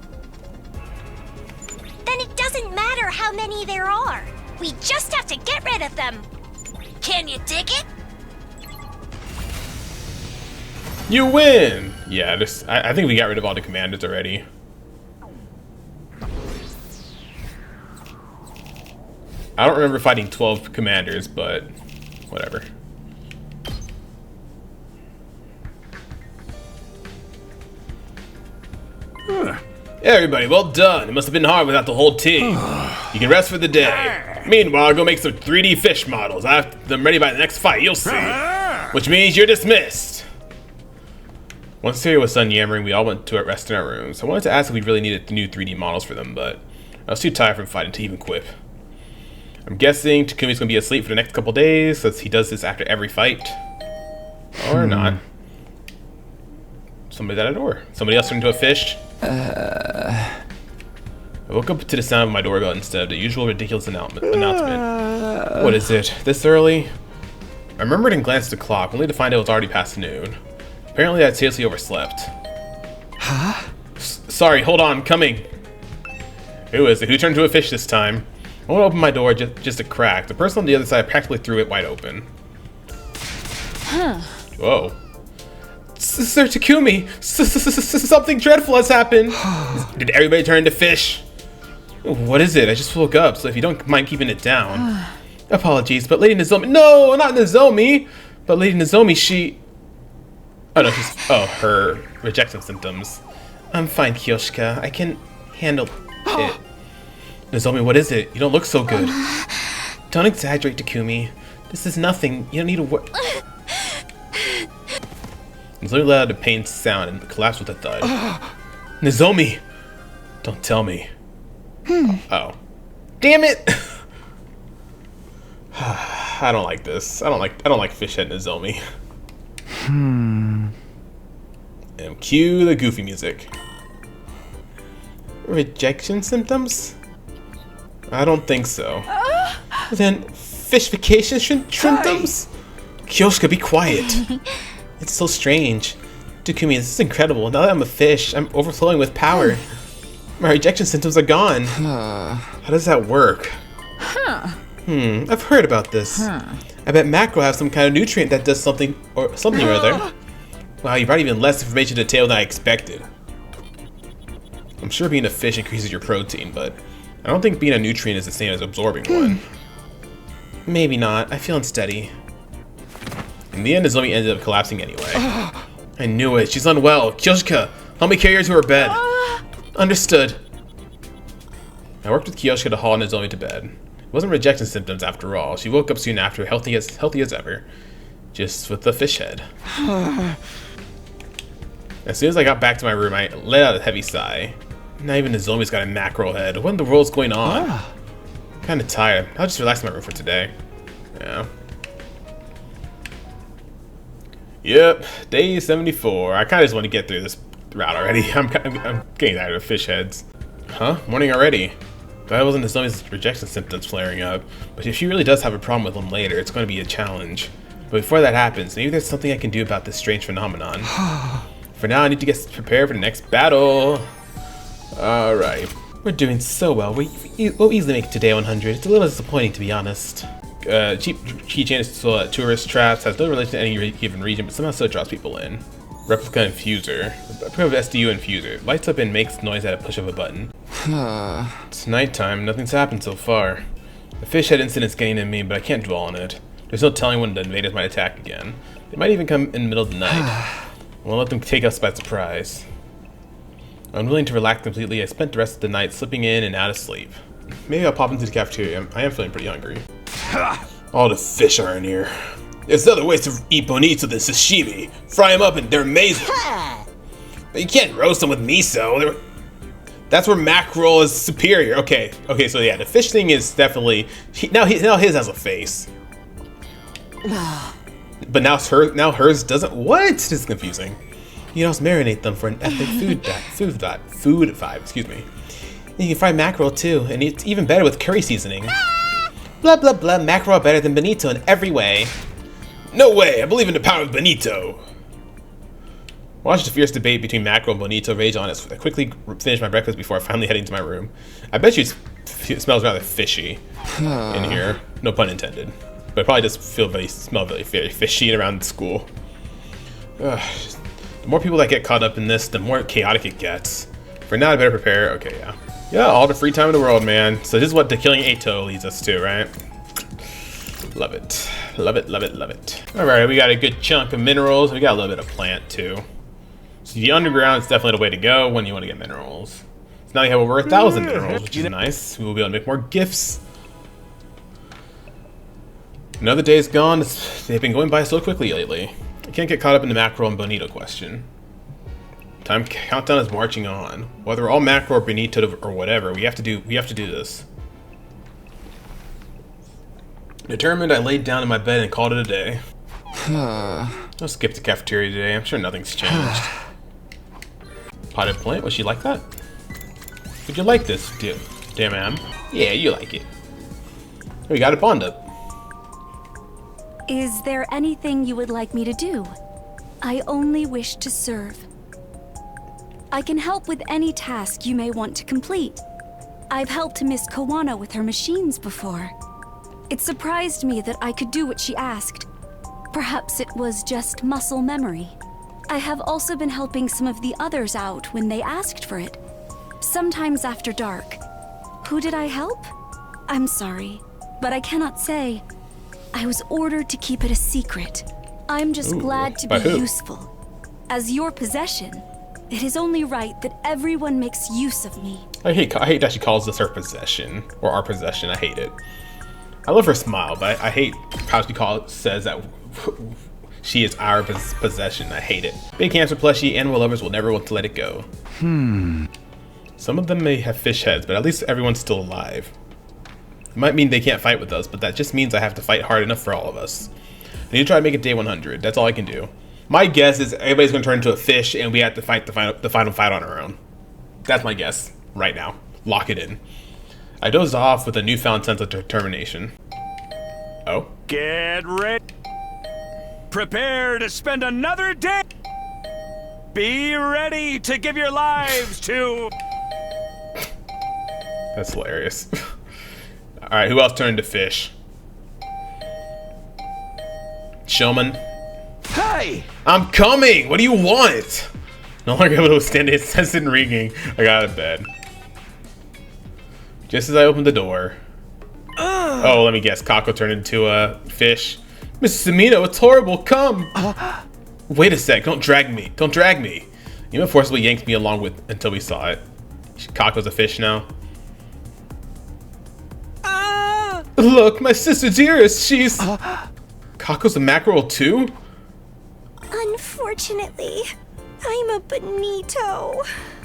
Then it doesn't matter how many there are. We just have to get rid of them. Can you dig it? You win! Yeah, I think we got rid of all the commanders already. I don't remember fighting 12 commanders, but whatever. Yeah, everybody, well done. It must have been hard without the whole team. You can rest for the day. Meanwhile, I'll go make some 3D fish models. I have them ready by the next fight, you'll see. Which means you're dismissed. Once Syria was done yammering, we all went to rest in our rooms. I wanted to ask if we really needed new 3D models for them, but I was too tired from fighting to even quip. I'm guessing Takumi's gonna be asleep for the next couple days, since he does this after every fight. Or not. Somebody's at a door. Somebody else turned into a fish. I woke up to the sound of my doorbell instead of the usual ridiculous announcement. What is it? This early? I remembered and glanced at the clock, only to find it was already past noon. Apparently I'd seriously overslept. Huh? Sorry, hold on, coming. Who is it? Who turned into a fish this time? I won't open my door just a crack. The person on the other side practically threw it wide open. Huh. Whoa. Sir Takumi! Something dreadful has happened! Did everybody turn into fish? What is it? I just woke up, so if you don't mind keeping it down. Apologies, but Lady Nozomi— No, not Nozomi! But Lady Nozomi, she— Oh no, her rejection symptoms. I'm fine, Kyoshika. I can handle it. Nozomi, what is it? You don't look so good. Don't exaggerate, Takumi. This is nothing. You don't need to worry. Nozomi let out a pained sound and collapsed with a thud. Nozomi! Don't tell me. Oh. Damn it! I don't like this. I don't like Fishhead Nozomi. And cue the goofy music. Rejection symptoms? I don't think so. Then fishification symptoms? Kyoshika, be quiet. It's so strange. Takumi, this is incredible. Now that I'm a fish, I'm overflowing with power. My rejection symptoms are gone. How does that work? I've heard about this. I bet mackerel have some kind of nutrient that does something or other. Wow, you brought even less information to the table than I expected. I'm sure being a fish increases your protein, but I don't think being a nutrient is the same as absorbing one. Maybe not. I feel unsteady. In the end, Nozomi ended up collapsing anyway. I knew it. She's unwell. Kyoshika, help me carry her to her bed. Understood. I worked with Kyoshika to haul Nozomi to bed. It wasn't rejection symptoms after all. She woke up soon after, healthy as ever. Just with the fish head. As soon as I got back to my room, I let out a heavy sigh. Not even Nozomi's got a mackerel head. What in the world's going on? Kinda tired. I'll just relax in my room for today. Yeah. Yep, day 74. I kinda just want to get through this route already. I'm getting tired of fish heads. Huh? Morning already? That wasn't Nozomi's rejection symptoms flaring up. But if she really does have a problem with them later, it's going to be a challenge. But before that happens, maybe there's something I can do about this strange phenomenon. For now, I need to get prepared for the next battle. Alright. We're doing so well. We'll easily make it to day 100. It's a little disappointing, to be honest. Cheap keychain is still at tourist traps, has no relation to any given region, but somehow still draws people in. Replica infuser. A pair of SDU infuser. Lights up and makes noise at a push of a button. It's nighttime. Nothing's happened so far. The fish head incident's getting in me, but I can't dwell on it. There's no telling when the invaders might attack again. They might even come in the middle of the night. We'll let them take us by surprise. Unwilling to relax completely, I spent the rest of the night slipping in and out of sleep. Maybe I'll pop into the cafeteria. I am feeling pretty hungry. All the fish are in here. There's other ways to eat bonito than sashimi. Fry them up and they're amazing. But you can't roast them with miso. That's where mackerel is superior. Okay, so yeah, the fish thing is definitely... Now his has a face. But now hers doesn't. What? This is confusing. You can also marinate them for an ethnic food vibe. Excuse me. And you can fry mackerel too, and it's even better with curry seasoning. Blah blah blah. Mackerel are better than bonito in every way. No way! I believe in the power of bonito. Watch the fierce debate between mackerel and bonito rage on as I quickly finish my breakfast before finally heading to my room. I bet you it smells rather fishy in here. No pun intended. But it probably does smell very fishy around school. The more people that get caught up in this, the more chaotic it gets. For now, I better prepare. Okay, yeah. Yeah, all the free time in the world, man. So this is what the killing Ato leads us to, right? Love it. Love it, love it, love it. Alright, we got a good chunk of minerals. We got a little bit of plant, too. So the underground is definitely the way to go when you want to get minerals. So now we have over 1,000 minerals, which is nice. We will be able to make more gifts. Another day is gone. They've been going by so quickly lately. I can't get caught up in the mackerel and bonito question. Time countdown is marching on. Whether we're all mackerel or bonito or whatever, we have to do this. Determined, I laid down in my bed and called it a day. I'll skip the cafeteria today. I'm sure nothing's changed. Potted plant? Was she like that? Would you like this, dear ma'am? Yeah, you like it. We got a bond up. Is there anything you would like me to do? I only wish to serve. I can help with any task you may want to complete. I've helped Miss Kawana with her machines before. It surprised me that I could do what she asked. Perhaps it was just muscle memory. I have also been helping some of the others out when they asked for it. Sometimes after dark. Who did I help? I'm sorry, but I cannot say. I was ordered to keep it a secret. I'm just glad to be useful. As your possession, it is only right that everyone makes use of me. I hate that she calls this her possession, or our possession. I hate it. I love her smile, but I hate how she says that she is our possession. I hate it. Big hamster plushie, animal lovers will never want to let it go. Some of them may have fish heads, but at least everyone's still alive. It might mean they can't fight with us, but that just means I have to fight hard enough for all of us. I need to try to make it day 100. That's all I can do. My guess is everybody's going to turn into a fish, and we have to fight the final fight on our own. That's my guess right now. Lock it in. I dozed off with a newfound sense of determination. Oh? Get ready. Prepare to spend another day. Be ready to give your lives to... That's hilarious. Alright, who else turned into fish? Showman. Hey! I'm coming! What do you want? No longer able to withstand the incessant ringing, I got out of bed. Just as I opened the door. Oh, let me guess. Kako turned into a fish. Mrs. Amino, it's horrible. Come! Wait a sec. Don't drag me. Don't drag me. You forcibly yanked me along with until we saw it. Kako's a fish now. Look, my sister dearest, she's... Kako's a mackerel too? Unfortunately, I'm a bonito.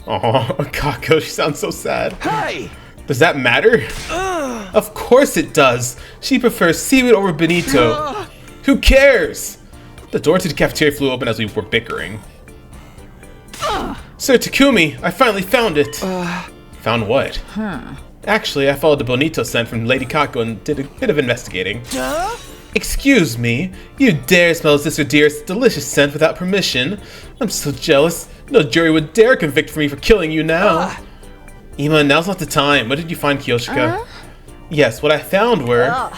Oh, Kako, she sounds so sad. Hey! Does that matter? Of course it does. She prefers seaweed over bonito. Who cares? The door to the cafeteria flew open as we were bickering. Sir Takumi, I finally found it. Found what? Actually, I followed the bonito scent from Lady Kako and did a bit of investigating. Excuse me, you dare smell Sister Dearest's delicious scent without permission? I'm so jealous. No jury would dare convict me for killing you now. Ima, now's not the time. What did you find, Kyoshika? Yes, what I found were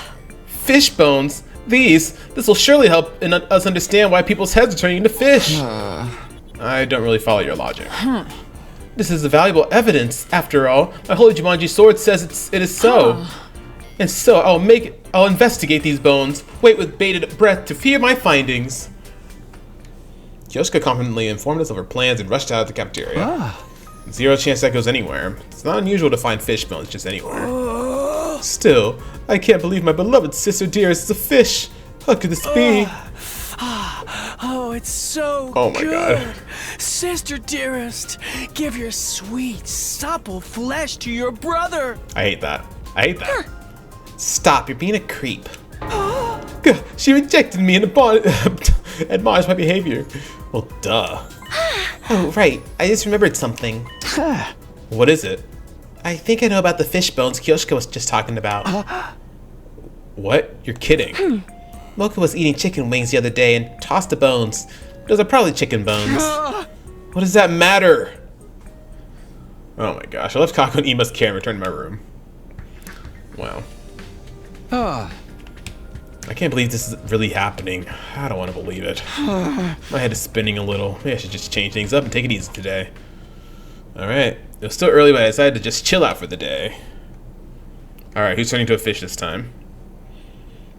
fish bones. This will surely help us understand why people's heads are turning into fish. I don't really follow your logic. This is valuable evidence, after all. My holy Jumanji sword says it is so. And so I'll investigate these bones, wait with bated breath to hear my findings. Kyoshika confidently informed us of her plans and rushed out of the cafeteria. Zero chance that goes anywhere. It's not unusual to find fish bones just anywhere. Still, I can't believe my beloved sister dearest is a fish. How could this be? Oh, it's so Oh my good. God. Sister dearest, give your sweet, supple flesh to your brother. I hate that. I hate that. Stop, you're being a creep. Gah, she rejected me and admonished my behavior. Well, duh. Oh, right. I just remembered something. What is it? I think I know about the fish bones Kyoshika was just talking about. What? You're kidding. Mocha was eating chicken wings the other day and tossed the bones. Those are probably chicken bones. What does that matter? Oh my gosh, I left Kako and Ima's care and returned to my room. Wow. I can't believe this is really happening. I don't want to believe it. My head is spinning a little. Maybe I should just change things up and take it easy today. Alright. It was still early, but I decided to just chill out for the day. Alright, who's turning into a fish this time?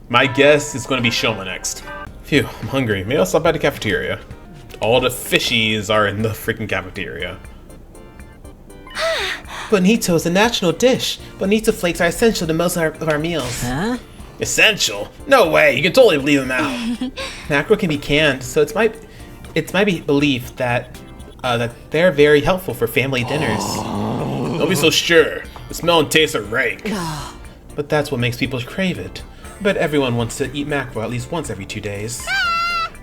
My guess is going to be Shoma next. Phew, I'm hungry. Maybe I'll stop by the cafeteria. All the fishies are in the freaking cafeteria. Bonito is a national dish. Bonito flakes are essential to most of our meals. Huh? Essential? No way, you can totally leave them out. Mackerel can be canned, so it's my belief that they're very helpful for family dinners. Don't be so sure. The smell and taste are rank. But that's what makes people crave it. But everyone wants to eat mackerel at least once every 2 days.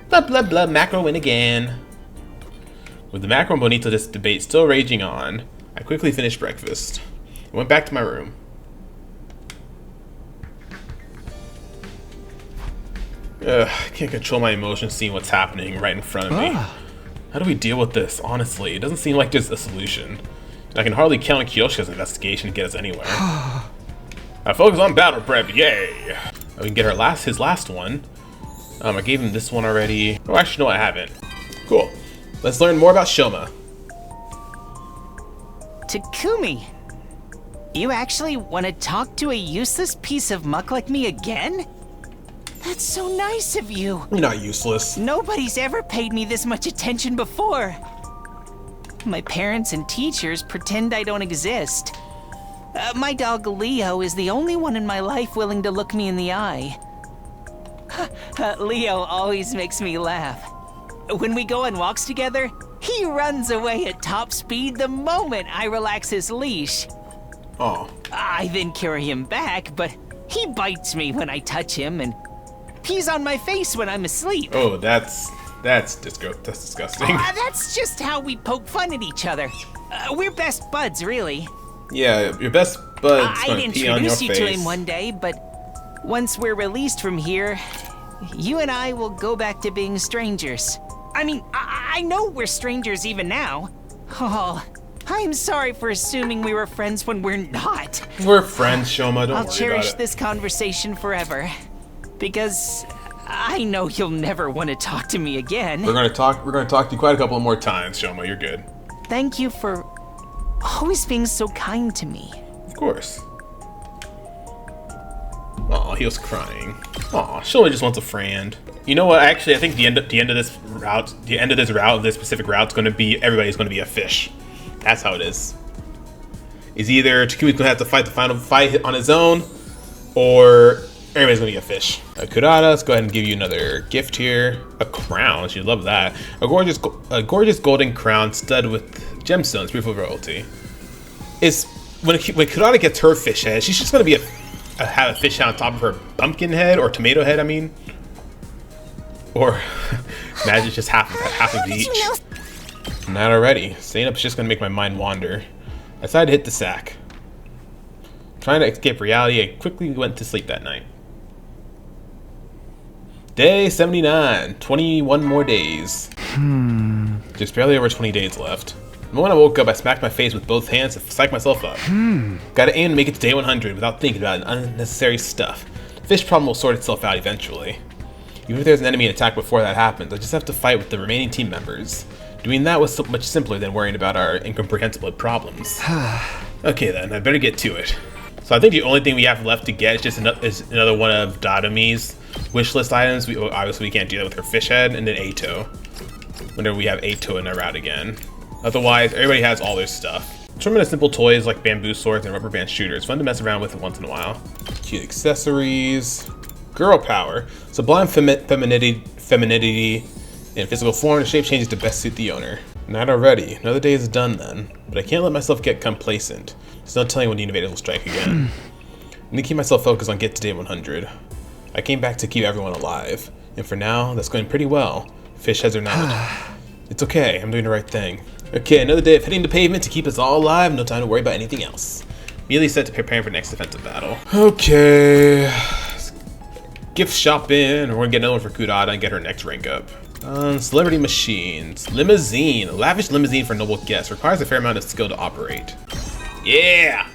Blah blah blah, mackerel win again. With the mackerel and bonito debate still raging on, I quickly finished breakfast. I went back to my room. I can't control my emotions seeing what's happening right in front of me. How do we deal with this, honestly? It doesn't seem like there's a solution. And I can hardly count on Kyoshika's investigation to get us anywhere. I focus on battle prep, yay! We can get his last one. I gave him this one already. Oh, actually, no, I haven't. Cool. Let's learn more about Shoma. Takumi, you actually want to talk to a useless piece of muck like me again? That's so nice of you. You're not useless. Nobody's ever paid me this much attention before. My parents and teachers pretend I don't exist. My dog Leo is the only one in my life willing to look me in the eye. Leo always makes me laugh. When we go on walks together, he runs away at top speed the moment I relax his leash. Oh. I then carry him back, but he bites me when I touch him and pees on my face when I'm asleep. Oh, that's disgusting. That's just how we poke fun at each other. We're best buds, really. Yeah, your best bud's I'd gonna pee on your introduce you face. to him one day, but once we're released from here, you and I will go back to being strangers. I mean, I know we're strangers even now. Oh, I'm sorry for assuming we were friends when we're not. We're friends, Shoma. Don't I'll worry cherish about it. this conversation forever, because I know you'll never want to talk to me again. We're gonna talk to you quite a couple more times, Shoma. You're good. Thank you for always being so kind to me. Of course. Aw, he was crying. Aw, Shoma just wants a friend. You know what? Actually, I think the end of this specific route is going to be everybody's going to be a fish. That's how it is. Is either Takumi's going to have to fight the final fight on his own, or everybody's going to be a fish. Kurata, let's go ahead and give you another gift here. A crown. She'd love that. A gorgeous golden crown studded with gemstones. Beautiful royalty. Is when Kurata gets her fish head, she's just going to be have a fish head on top of her pumpkin head or tomato head. I mean. Or imagine just half of each. Not already. Staying up is just gonna make my mind wander. I decided to hit the sack. Trying to escape reality, I quickly went to sleep that night. Day 79. 21 more days. There's barely over 20 days left. The moment I woke up, I smacked my face with both hands to psych myself up. Gotta aim to make it to day 100 without thinking about unnecessary stuff. The fish problem will sort itself out eventually. Even if there's an enemy attack before that happens, I just have to fight with the remaining team members. Doing that was so much simpler than worrying about our incomprehensible problems. Okay then, I better get to it. So I think the only thing we have left to get is just another one of Datomi's wishlist items. Obviously we can't do that with her fish head, and then Ato. Whenever we have Ato in our route again. Otherwise, everybody has all their stuff. Tremendous simple toys like bamboo swords and rubber band shooters. Fun to mess around with once in a while. Cute accessories. Girl power. Sublime femininity in physical form. The shape changes to best suit the owner. Not already. Another day is done then. But I can't let myself get complacent. There's no telling when the invaders will strike again. I need to keep myself focused on get to day 100. I came back to keep everyone alive. And for now, that's going pretty well. Fish heads are not. It's okay. I'm doing the right thing. Okay, another day of hitting the pavement to keep us all alive. No time to worry about anything else. Immediately set to preparing for the next defensive battle. Okay. Gift shopping. We're gonna get another one for Kudada and get her next rank up. Celebrity machines. Limousine. A lavish limousine for noble guests. Requires a fair amount of skill to operate. Yeah!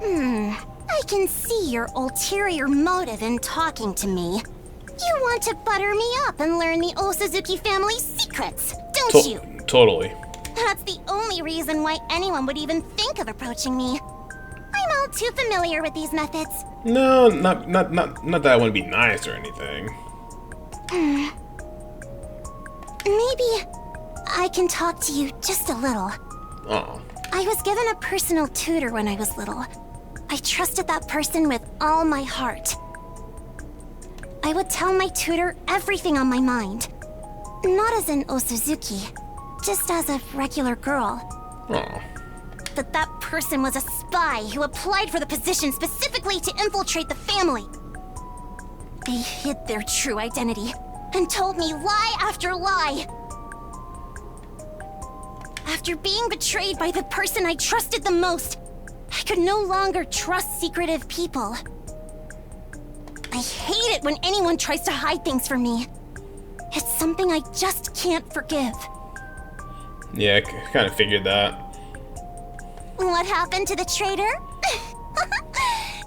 I can see your ulterior motive in talking to me. You want to butter me up and learn the Osuzuki family's secrets, don't you? Totally. That's the only reason why anyone would even think of approaching me. I'm all too familiar with these methods. No, not that I want to be nice or anything. Maybe I can talk to you just a little. Oh. I was given a personal tutor when I was little. I trusted that person with all my heart. I would tell my tutor everything on my mind. Not as an Osuzuki, just as a regular girl. Oh. But that person was a spy who applied for the position specifically to infiltrate the family. They hid their true identity and told me lie after lie. After being betrayed by the person I trusted the most, I could no longer trust secretive people. I hate it when anyone tries to hide things from me. It's something I just can't forgive. Yeah, I kind of figured that. What happened to the traitor?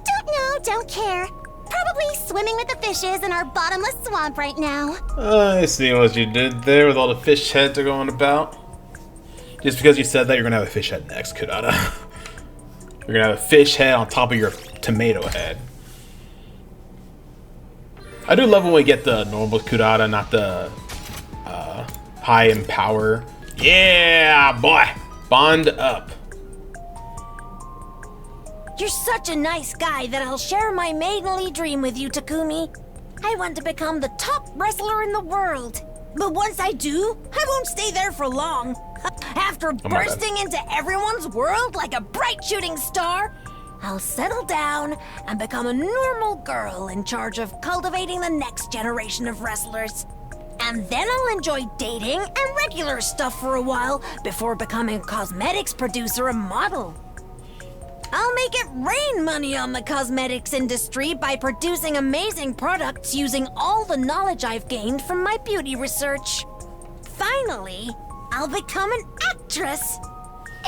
Don't know, don't care. Probably swimming with the fishes in our bottomless swamp right now. I see what you did there with all the fish heads are going about. Just because you said that, you're gonna have a fish head next, Kudada. You're gonna have a fish head on top of your tomato head. I do love when we get the normal Kudada, not the high in power. Yeah, boy! Bond up. You're such a nice guy that I'll share my maidenly dream with you, Takumi. I want to become the top wrestler in the world. But once I do, I won't stay there for long. After bursting into everyone's world like a bright shooting star, I'll settle down and become a normal girl in charge of cultivating the next generation of wrestlers. And then I'll enjoy dating and regular stuff for a while before becoming a cosmetics producer and model. I'll make it rain money on the cosmetics industry by producing amazing products using all the knowledge I've gained from my beauty research. Finally, I'll become an actress.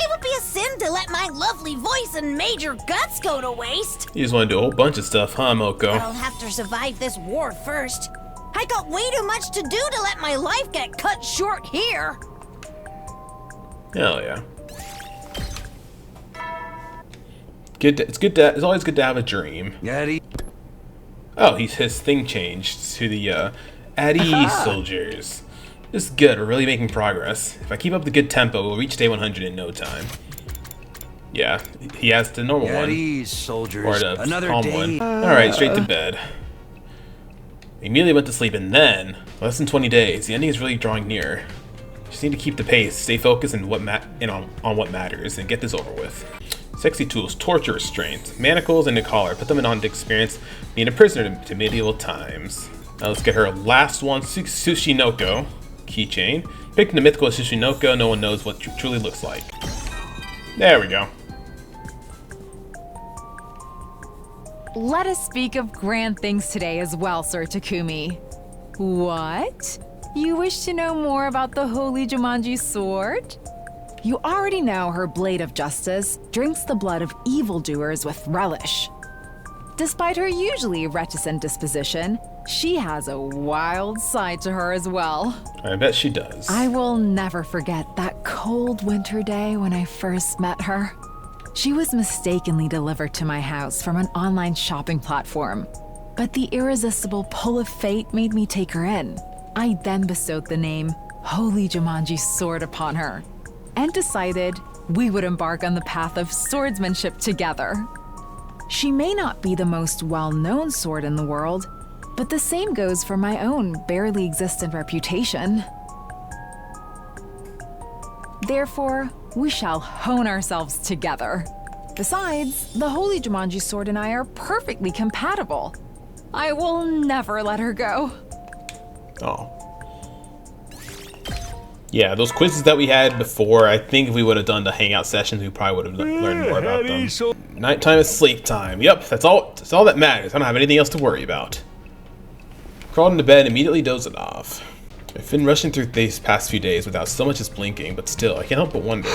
It would be a sin to let my lovely voice and major guts go to waste. You just want to do a whole bunch of stuff, huh, Moko? But I'll have to survive this war first. I got way too much to do to let my life get cut short here. Hell yeah. It's always good to have a dream. Addy. Oh, his thing changed to the Addy soldiers. This is good. We're really making progress. If I keep up the good tempo, we'll reach day 100 in no time. Yeah, he has the normal one. Addy's soldiers. Or the Another calm day. one. All right, straight to bed. I immediately went to sleep, and then less than 20 days. The ending is really drawing near. Just need to keep the pace, stay focused, and on what matters, and get this over with. Sexy tools, torture restraints, manacles, and a collar. Put them on to experience being a prisoner to medieval times. Now let's get her last one, Sushinoko keychain. Picking the mythical Sushinoko, no one knows what truly looks like. There we go. Let us speak of grand things today as well, Sir Takumi. What? You wish to know more about the Holy Jumanji sword? You already know her blade of justice drinks the blood of evildoers with relish. Despite her usually reticent disposition, she has a wild side to her as well. I bet she does. I will never forget that cold winter day when I first met her. She was mistakenly delivered to my house from an online shopping platform, but the irresistible pull of fate made me take her in. I then bestowed the name Holy Jumanji Sword upon her, and decided we would embark on the path of swordsmanship together. She may not be the most well-known sword in the world, but the same goes for my own barely existent reputation. Therefore, we shall hone ourselves together. Besides, the Holy Jumanji sword and I are perfectly compatible. I will never let her go. Oh. Yeah, those quizzes that we had before, I think if we would have done the hangout sessions, we probably would have learned more about them. Nighttime is sleep time. Yep, that's all that matters. I don't have anything else to worry about. Crawled into bed and immediately dozed off. I've been rushing through these past few days without so much as blinking, but still, I can't help but wonder.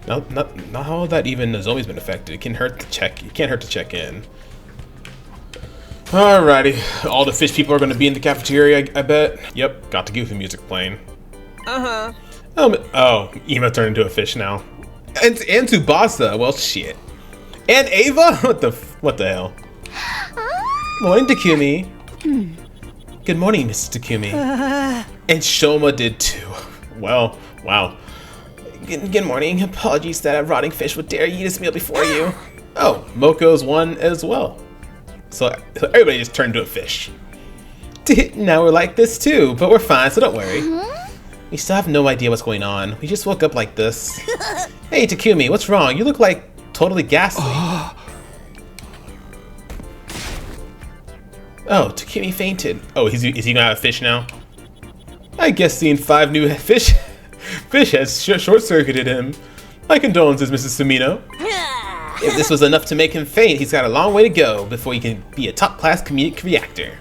Not how that even has always been affected. It can't hurt to check in. Alrighty, all the fish people are going to be in the cafeteria, I bet. Yep, got the goofy music playing. Oh, Ema turned into a fish now. And Tsubasa, well shit. And Ava? What the hell? Morning, Takumi. Good morning, Mrs. Takumi. And Shoma did too. Well, wow. Good morning. Apologies that a rotting fish would dare eat this meal before you. Oh, Moko's one as well. So everybody just turned into a fish. Now we're like this too, but we're fine, so don't worry. We still have no idea what's going on. We just woke up like this. Hey, Takumi, what's wrong? You look like totally ghastly. Oh, Takumi fainted. Oh, is he gonna have a fish now? I guess seeing 5 new fish has short-circuited him. My condolences, Mrs. Sumino. If this was enough to make him faint, he's got a long way to go before he can be a top-class comedic reactor.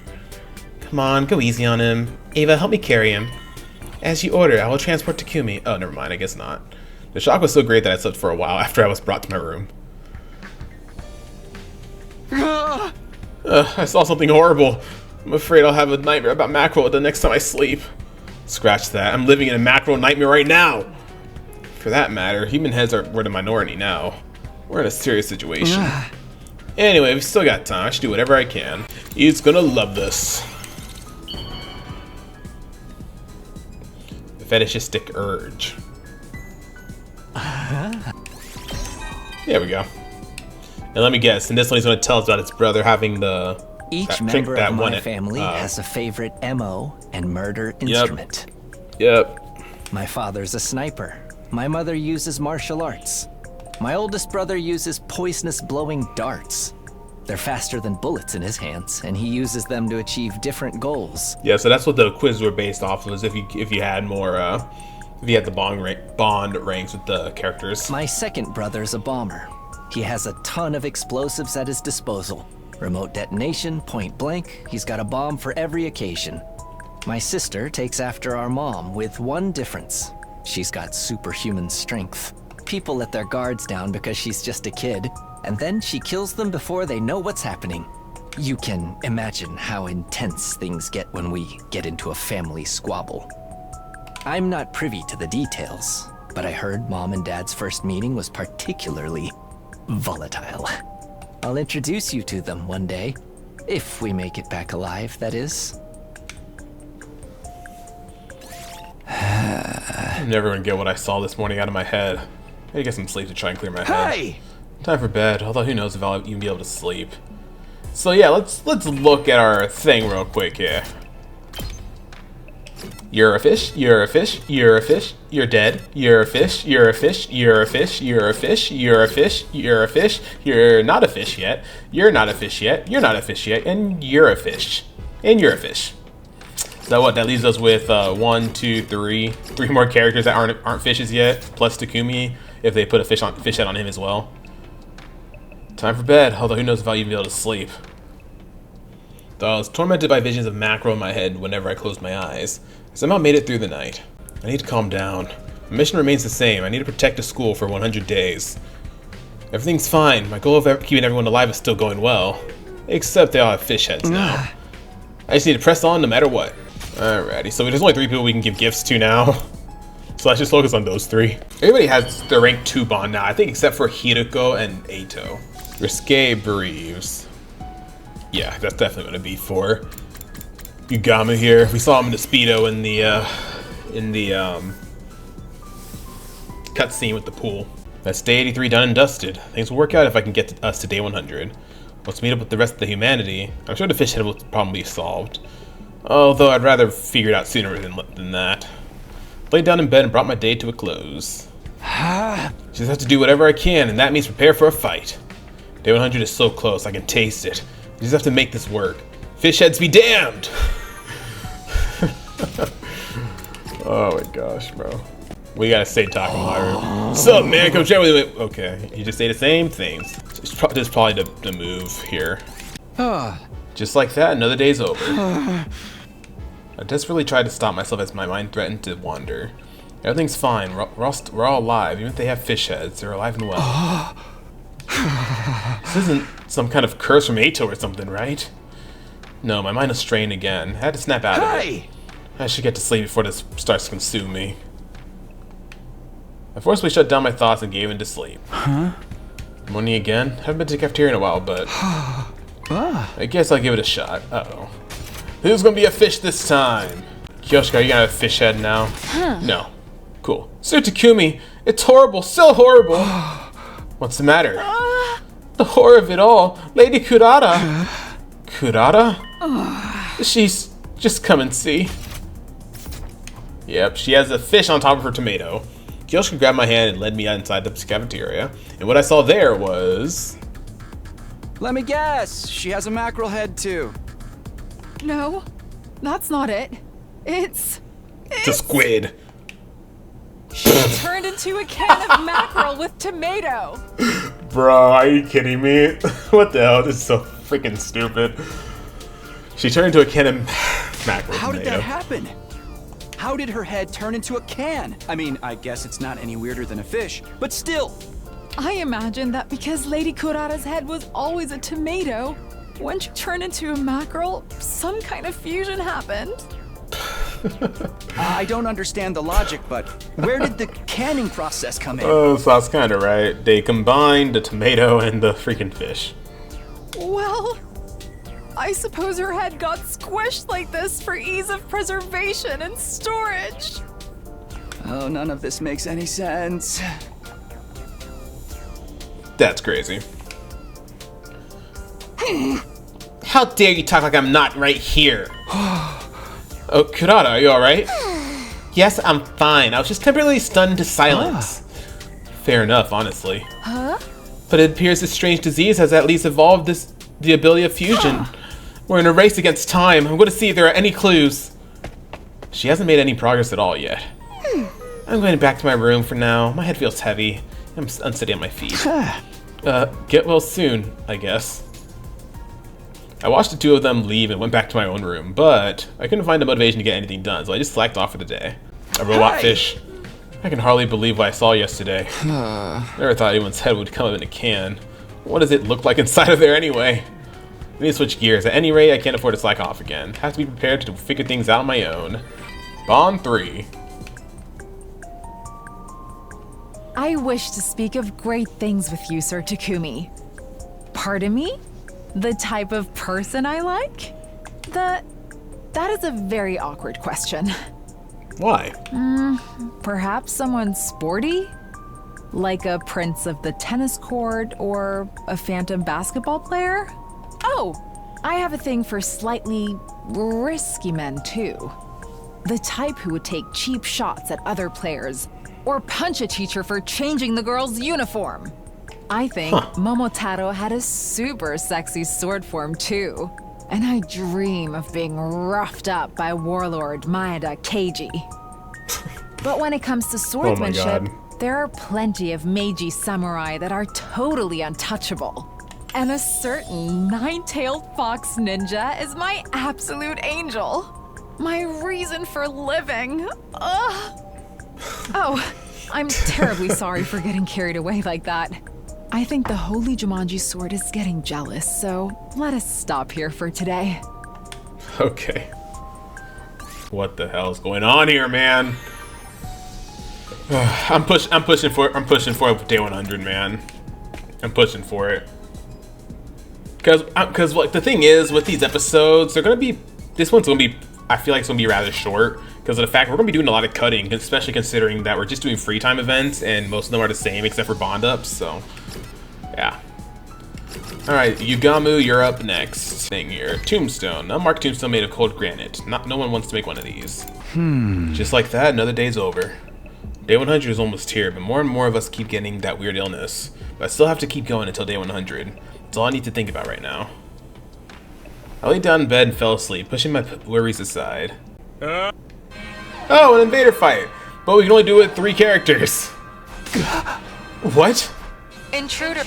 Come on, go easy on him. Ava, help me carry him. As you order, I will transport Takumi. Oh, never mind, I guess not. The shock was so great that I slept for a while after I was brought to my room. I saw something horrible. I'm afraid I'll have a nightmare about mackerel the next time I sleep. Scratch that. I'm living in a mackerel nightmare right now. For that matter, human heads were the minority now. We're in a serious situation. Anyway, we've still got time. I should do whatever I can. He's gonna love this. The fetishistic urge. There we go. And let me guess, in this one he's going to tell us about his brother having Each member of my family has a favorite MO and murder instrument. Yep. My father's a sniper. My mother uses martial arts. My oldest brother uses poisonous blowing darts. They're faster than bullets in his hands, and he uses them to achieve different goals. Yeah, so that's what the quiz were based off of, is if you had more, if you had the bond ranks with the characters. My second brother's a bomber. He has a ton of explosives at his disposal. Remote detonation, point blank, he's got a bomb for every occasion. My sister takes after our mom with one difference. She's got superhuman strength. People let their guards down because she's just a kid, and then she kills them before they know what's happening. You can imagine how intense things get when we get into a family squabble. I'm not privy to the details, but I heard Mom and Dad's first meeting was particularly volatile. I'll introduce you to them one day. If we make it back alive, that is. I'm never gonna get what I saw this morning out of my head. I gotta get some sleep to try and clear my head. Hey! Time for bed, although who knows if I'll even be able to sleep. So yeah, let's look at our thing real quick here. You're a fish, you're a fish, you're a fish, you're dead, you're a fish, you're a fish, you're a fish, you're a fish, you're a fish, you're a fish, you're not a fish yet, you're not a fish yet, you're not a fish yet, and you're a fish. And you're a fish. So what, that leaves us with 1, 2, 3 more characters that aren't fishes yet, plus Takumi, if they put a fish head on him as well. Time for bed, although who knows if I'll even be able to sleep. Though I was tormented by visions of mackerel in my head whenever I closed my eyes. I somehow made it through the night. I need to calm down. My mission remains the same. I need to protect the school for 100 days. Everything's fine. My goal of keeping everyone alive is still going well. Except they all have fish heads now. I just need to press on no matter what. Alrighty, so there's only 3 people we can give gifts to now. So let's just focus on those 3. Everybody has their rank 2 bond now, I think, except for Hiroko and Eito. Risque Breves. Yeah, that's definitely going to be for Yugama here. We saw him in the Speedo in the cutscene with the pool. That's day 83 done and dusted. Things will work out if I can get us to day 100. Let's meet up with the rest of the humanity. I'm sure the fish head will probably be solved. Although I'd rather figure it out sooner than that. Laid down in bed and brought my day to a close. Just have to do whatever I can, and that means prepare for a fight. Day 100 is so close, I can taste it. I just have to make this work. Fish heads be damned! Oh my gosh, bro. We gotta stay talking about it. What's up, man? Come chat with me. Okay, you just say the same things. It's probably the move here. Just like that, another day's over. I desperately tried to stop myself as my mind threatened to wander. Everything's fine. We're all alive. Even if they have fish heads, they're alive and well. This isn't some kind of curse from Eito or something, right? No, my mind is strained again. I had to snap out of it. I should get to sleep before this starts to consume me. I forcibly shut down my thoughts and gave into sleep. Morning again? Haven't been to the cafeteria in a while, but I guess I'll give it a shot. Uh-oh. Who's gonna be a fish this time? Kyoshika, are you gonna have a fish head now? No. Cool. Sir Takumi, it's horrible, so horrible. What's the matter? The horror of it all. Lady Kurata. Kurata? She's... just come and see. Yep, she has a fish on top of her tomato. Kyoshika grabbed my hand and led me inside the cafeteria. And what I saw there was... Let me guess, she has a mackerel head too. No, that's not it. It's a squid. She turned into a can of mackerel with tomato. Bro, are you kidding me? What the hell? This is so freaking stupid. She turned into a can of mackerel. How did that happen? How did her head turn into a can? I mean, I guess it's not any weirder than a fish, but still. I imagine that because Lady Kurata's head was always a tomato, when she turned into a mackerel, some kind of fusion happened. I don't understand the logic, but where did the canning process come in? Oh, so that's kind of right. They combined the tomato and the freaking fish. Well, I suppose her head got squished like this for ease of preservation and storage. Oh, none of this makes any sense. That's crazy. How dare you talk like I'm not right here? Oh, Kurata, are you alright? Yes, I'm fine. I was just temporarily stunned to silence. Fair enough, honestly. But it appears this strange disease has at least evolved the ability of fusion. We're in a race against time. I'm going to see if there are any clues. She hasn't made any progress at all yet. I'm going back to my room for now. My head feels heavy. I'm unsteady on my feet. Get well soon, I guess. I watched the 2 of them leave and went back to my own room, but I couldn't find the motivation to get anything done, so I just slacked off for the day. A robot fish. I can hardly believe what I saw yesterday. Never thought anyone's head would come up in a can. What does it look like inside of there anyway? I need to switch gears. At any rate, I can't afford to slack off again. Have to be prepared to figure things out on my own. Bond 3. I wish to speak of great things with you, Sir Takumi. Pardon me? The type of person I like? That is a very awkward question. Why? Perhaps someone sporty? Like a prince of the tennis court or a phantom basketball player? Oh, I have a thing for slightly risky men too. The type who would take cheap shots at other players or punch a teacher for changing the girl's uniform. I think Momotaro had a super sexy sword form too. And I dream of being roughed up by warlord Maeda Keiji. But when it comes to swordsmanship, there are plenty of Meiji samurai that are totally untouchable. And a certain 9-tailed fox ninja is my absolute angel. My reason for living. Ugh. Oh, I'm terribly sorry for getting carried away like that. I think the Holy Jumanji sword is getting jealous, so let us stop here for today. Okay. What the hell is going on here, man? I'm pushing for it with day 100, man. I'm pushing for it. Cause like the thing is with these episodes, this one's gonna be, I feel like it's gonna be rather short because of the fact we're gonna be doing a lot of cutting, especially considering that we're just doing free time events and most of them are the same except for bond ups. So yeah. All right, Yugamu, you're up next. Thing here, tombstone. Unmarked tombstone made of cold granite. No one wants to make one of these. Just like that, another day's over. Day 100 is almost here, but more and more of us keep getting that weird illness. But I still have to keep going until day 100. That's all I need to think about right now. I laid down in bed and fell asleep, pushing my worries aside. Oh, an invader fight! But we can only do it with 3 characters. What? Intruder.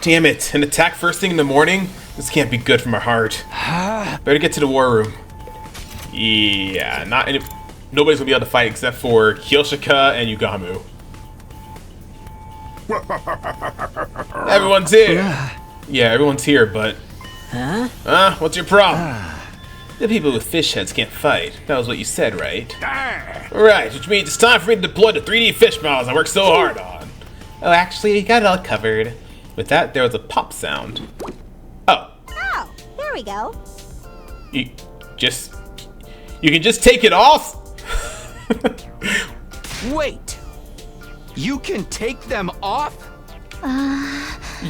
Damn it, an attack first thing in the morning? This can't be good for my heart. Better get to the war room. Yeah, nobody's gonna be able to fight except for Kyoshika and Yugamu. Everyone's here. Yeah, everyone's here, but... what's your problem? The people with fish heads can't fight. That was what you said, right? Right, which means it's time for me to deploy the 3D fish models I worked so hard on. Oh, actually, we got it all covered. With that, there was a pop sound. Oh. Oh, there we go. You can just take it off? Wait! You can take them off?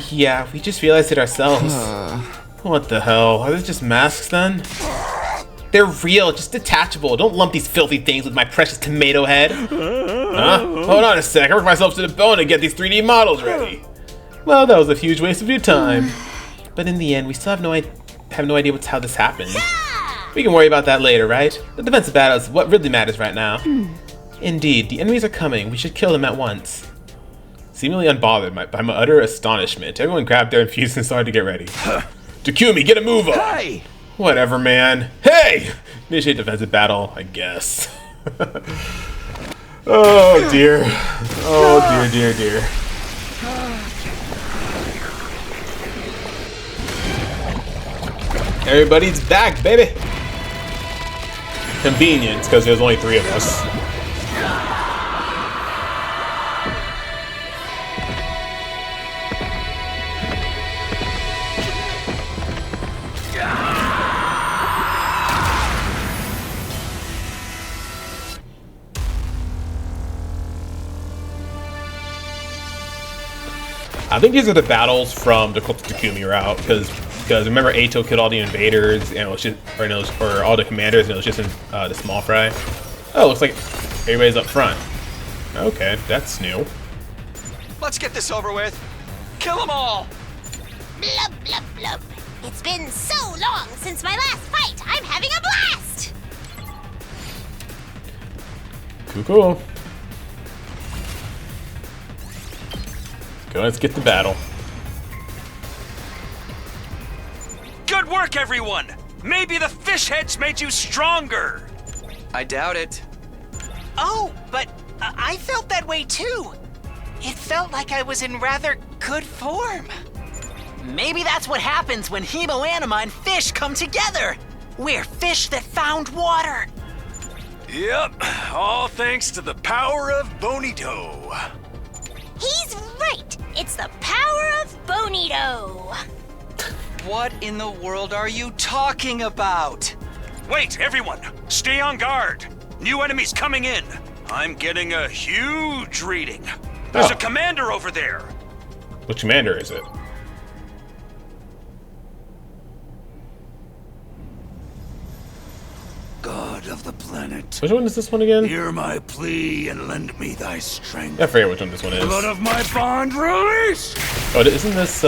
Yeah, we just realized it ourselves. What the hell? Are these just masks then? They're real, just detachable. Don't lump these filthy things with my precious tomato head. Hold on a sec, I worked myself to the bone to get these 3D models ready. Well, that was a huge waste of your time. But in the end, we still have no idea how this happened. We can worry about that later, right? The defensive battle is what really matters right now. Indeed, the enemies are coming. We should kill them at once. Seemingly unbothered by my utter astonishment, everyone grabbed their infusions and started to get ready. Takumi, get a move on! Hey! Whatever, man. Hey! Initiate defensive battle, I guess. Oh, dear. Oh, dear, dear, dear. Everybody's back, baby! Convenience, because there's only 3 of us. I think these are the battles from the Takumi route, because remember Ato killed all the invaders and it was just, or all the commanders, and it was just in the small fry. Oh, looks like everybody's up front. Okay, that's new. Let's get this over with. Kill them all. Blub, blub, blub. It's been so long since my last fight. I'm having a blast. Cool. Go, let's get the battle. Good work, everyone! Maybe the fish heads made you stronger! I doubt it. Oh, but I felt that way too. It felt like I was in rather good form. Maybe that's what happens when Hemoanima and fish come together. We're fish that found water. Yep, all thanks to the power of Bonito. He's right. It's the power of Bonito. What in the world are you talking about? Wait, everyone! Stay on guard! New enemies coming in! I'm getting a huge reading. There's a commander over there! Which commander is it? God of the planet. Which one is this one again? Hear my plea and lend me thy strength. I forget which one this one is. Blood of my bond release! Oh, isn't this,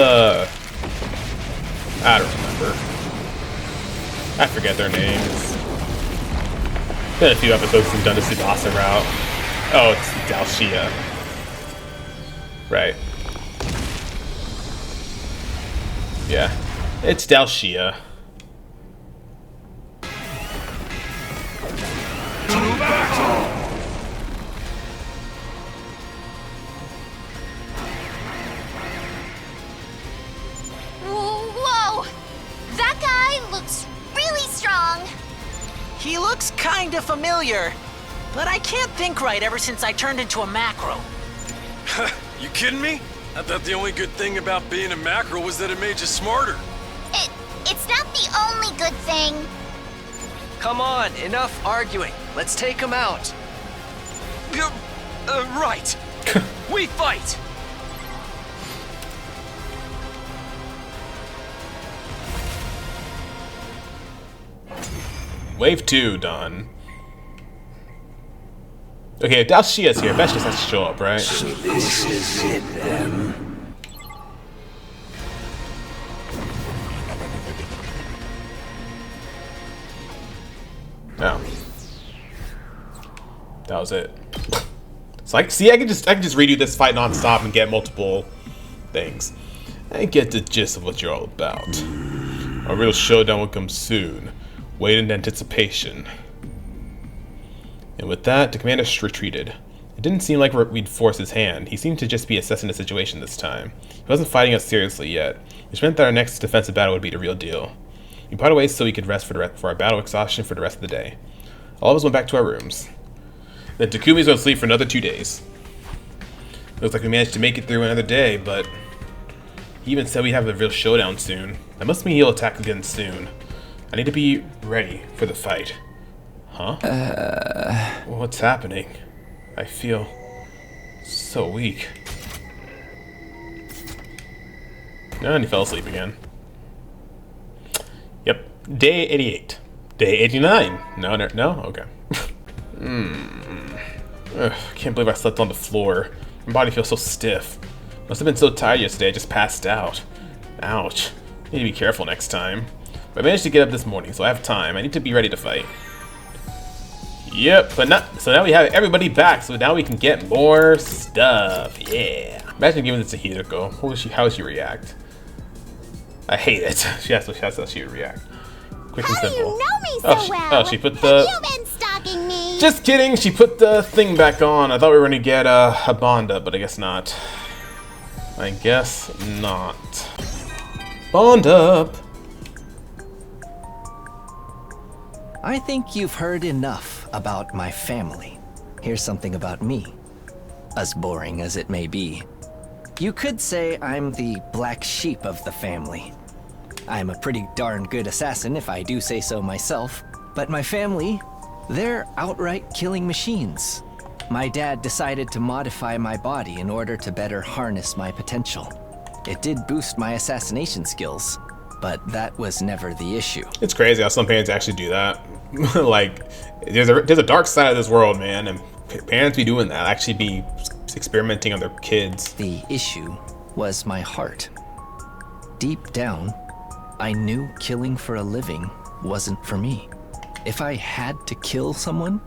I don't remember. I forget their names. Been a few episodes since we've done the Tsubasa route. Oh, it's Dalshia. Right. Yeah, it's Dalshia. Whoa! That guy looks really strong. He looks kinda familiar, but I can't think right ever since I turned into a macro. You kidding me? I thought the only good thing about being a mackerel was that it made you smarter. It's not the only good thing. Come on, enough arguing. Let's take him out. Right. We fight. Wave 2 done. Okay, if Dalshia's here, Vesh just has to show up, right? So this is it then. No. That was it. So I can just redo this fight non-stop and get multiple things. I get the gist of what you're all about. A real showdown will come soon. Wait in anticipation. And with that, the commander retreated. It didn't seem like we'd force his hand. He seemed to just be assessing the situation this time. He wasn't fighting us seriously yet, which meant that our next defensive battle would be the real deal. We parted ways so we could rest for our battle exhaustion for the rest of the day. All of us went back to our rooms. Then Takumi's going to sleep for another 2 days. Looks like we managed to make it through another day, but he even said we'd have a real showdown soon. That must mean he'll attack again soon. I need to be ready for the fight. Huh? What's happening? I feel so weak. And he fell asleep again. Yep, day 88. Day 89. No? Okay. Ugh, can't believe I slept on the floor. My body feels so stiff. Must have been so tired yesterday I just passed out. Ouch. Need to be careful next time. But I managed to get up this morning, so I have time. I need to be ready to fight. Yep, so now we have everybody back, so now we can get more stuff. Yeah. Imagine giving this to Hideko. How would she react? I hate it. That's how she would react. Quick and simple. How do you know me so well? She put the... Have you been stalking me? Just kidding, she put the thing back on. I thought we were gonna get a bond up, but I guess not. I guess not. Bond up! I think you've heard enough about my family. Here's something about me, as boring as it may be. You could say I'm the black sheep of the family. I'm a pretty darn good assassin if I do say so myself, but my family, they're outright killing machines. My dad decided to modify my body in order to better harness my potential. It did boost my assassination skills, but that was never the issue. It's crazy how some parents actually do that. Like, there's a dark side of this world, man, and parents be doing that, actually be experimenting on their kids. The issue was my heart. Deep down, I knew killing for a living wasn't for me. If I had to kill someone,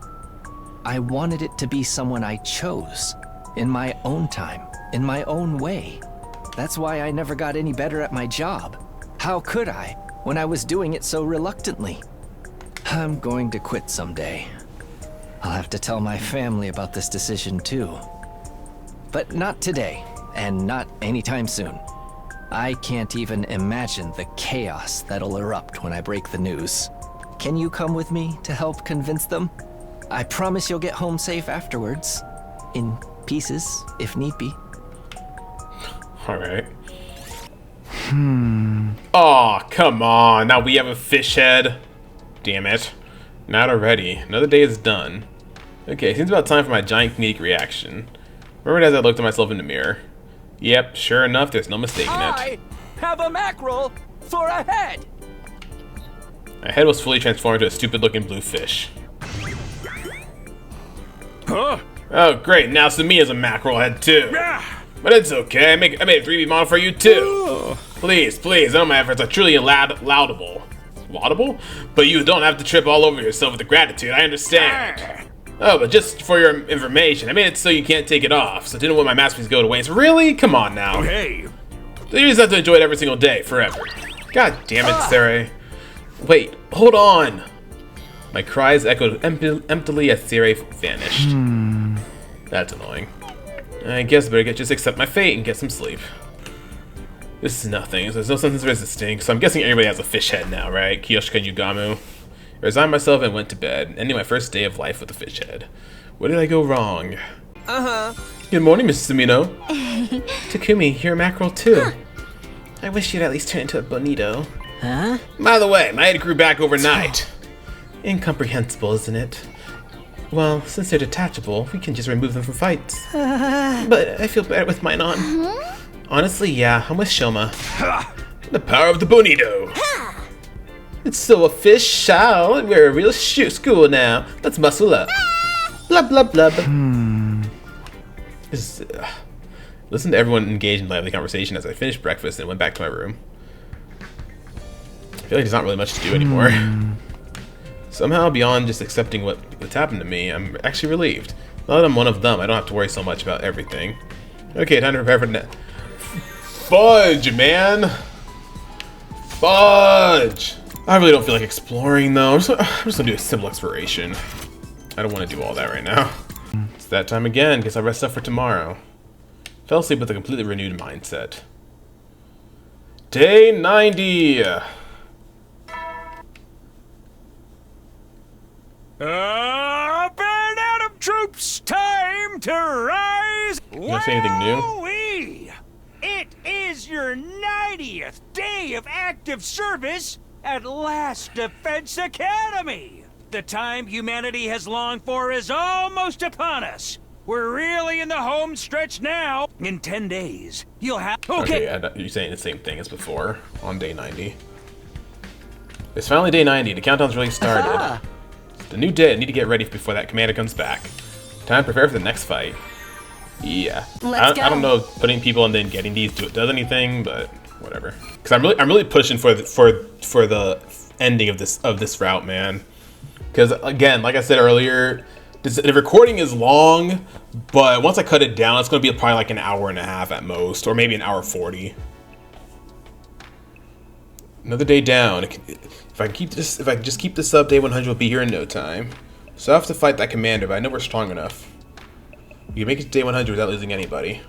I wanted it to be someone I chose, in my own time, in my own way. That's why I never got any better at my job. How could I, when I was doing it so reluctantly? I'm going to quit someday. I'll have to tell my family about this decision too. But not today, and not anytime soon. I can't even imagine the chaos that'll erupt when I break the news. Can you come with me to help convince them? I promise you'll get home safe afterwards. In pieces, if need be. Alright. Aw, come on. Now we have a fish head. Damn it. Not already. Another day is done. Okay, seems about time for my giant comedic reaction. Remembered as I looked at myself in the mirror. Yep, sure enough, there's no mistaking it. I have a mackerel for a head. My head was fully transformed into a stupid-looking blue fish. Huh? Oh, great. Now Sumiya's a mackerel head, too. Yeah. But it's okay. I made a 3D model for you, too. Please, I know my efforts are truly laudable. Laudable? But you don't have to trip all over yourself with the gratitude. I understand. Oh, but just for your information, I made it so you can't take it off. So I didn't want my masterpiece to go to waste. Really? Come on now. Hey, So you just have to enjoy it every single day, forever. God damn it, Sarai. Wait, hold on. My cries echoed emptily as Sarai vanished. That's annoying. I guess I better just accept my fate and get some sleep. This is nothing, so there's no sense in resisting, so I'm guessing everybody has a fish head now, right? Kiyoshika and Yugamu. I resigned myself and went to bed, ending my first day of life with a fish head. Where did I go wrong? Good morning, Mrs. Sumino. Takumi, you're a mackerel too. I wish you'd at least turn into a bonito. Huh? By the way, my head grew back overnight. Incomprehensible, isn't it? Well, since they're detachable, we can just remove them from fights. But I feel better with mine on. Honestly, yeah, I'm with Shoma. The power of the bonito. It's so official. We're a real school now. Let's muscle up. Blub, blub, blub. Listen to everyone engage in lively conversation as I finished breakfast and went back to my room. I feel like there's not really much to do anymore. Somehow, beyond just accepting what's happened to me, I'm actually relieved. Now that I'm one of them, I don't have to worry so much about everything. Okay, time to prepare for Fudge, man! Fudge! I really don't feel like exploring, though. I'm just gonna do a simple exploration. I don't want to do all that right now. It's that time again. Guess I'll rest up for tomorrow. Fell asleep with a completely renewed mindset. Day 90! Up and Atom troops, time to rise! You gonna say anything new? Wowee! It is your 90th day of active service at Last Defense Academy! The time humanity has longed for is almost upon us. We're really in the home stretch now. In 10 days, you'll have... Okay, you're saying the same thing as before on day 90. It's finally day 90. The countdown's really started. It's the new day. I need to get ready before that commander comes back. Time to prepare for the next fight. Yeah. I don't know if putting people and then getting these does anything, but whatever. Because I'm really pushing for the ending of this route, man. Because again, like I said earlier, the recording is long, but once I cut it down, it's going to be probably like an hour and a half at most, or maybe an hour 40. Another day down. If I just keep this up, day 100 will be here in no time. So I have to fight that commander, but I know we're strong enough. You can make it to day 100 without losing anybody.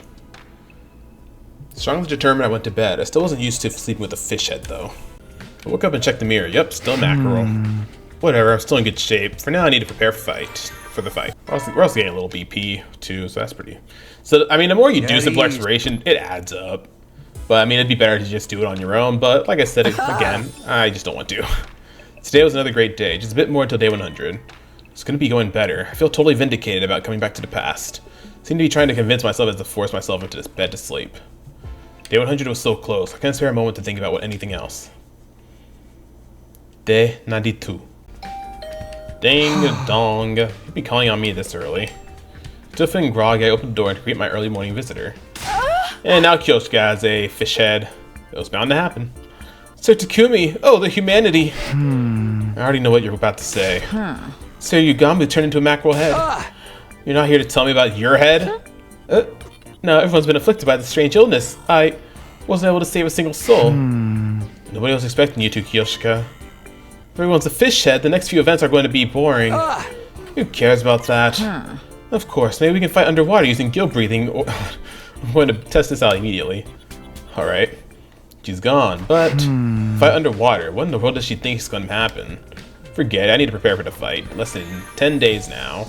Strongly determined, I went to bed. I still wasn't used to sleeping with a fish head, though. I woke up and checked the mirror. Yep, still mackerel. Whatever, I'm still in good shape. For now, I need to prepare for the fight. We're also getting a little BP, too, so that's pretty... So, I mean, the more you do simple exploration, it adds up. But, I mean, it'd be better to just do it on your own. But, like I said, again, I just don't want to. Today was another great day. Just a bit more until day 100. It's going to be going better. I feel totally vindicated about coming back to the past. Seem to be trying to convince myself as to force myself into this bed to sleep. Day 100 was so close. I can't spare a moment to think about anything else. Day 92. Ding dong. You'd be calling on me this early. Still feeling groggy, I opened the door to greet my early morning visitor. And now Kiyoshika has a fish head. It was bound to happen. Sir Takumi! Oh, the humanity! I already know what you're about to say. Sir Yugamu turned into a mackerel head. You're not here to tell me about your head? No, everyone's been afflicted by this strange illness. I wasn't able to save a single soul. Nobody was expecting you to, Kiyoshika. If everyone's a fish head, the next few events are going to be boring. Who cares about that? Of course, maybe we can fight underwater using gill breathing, or... I'm going to test this out immediately. Alright. She's gone, but... Fight underwater? What in the world does she think is going to happen? Forget it, I need to prepare for the fight. Less than 10 days now.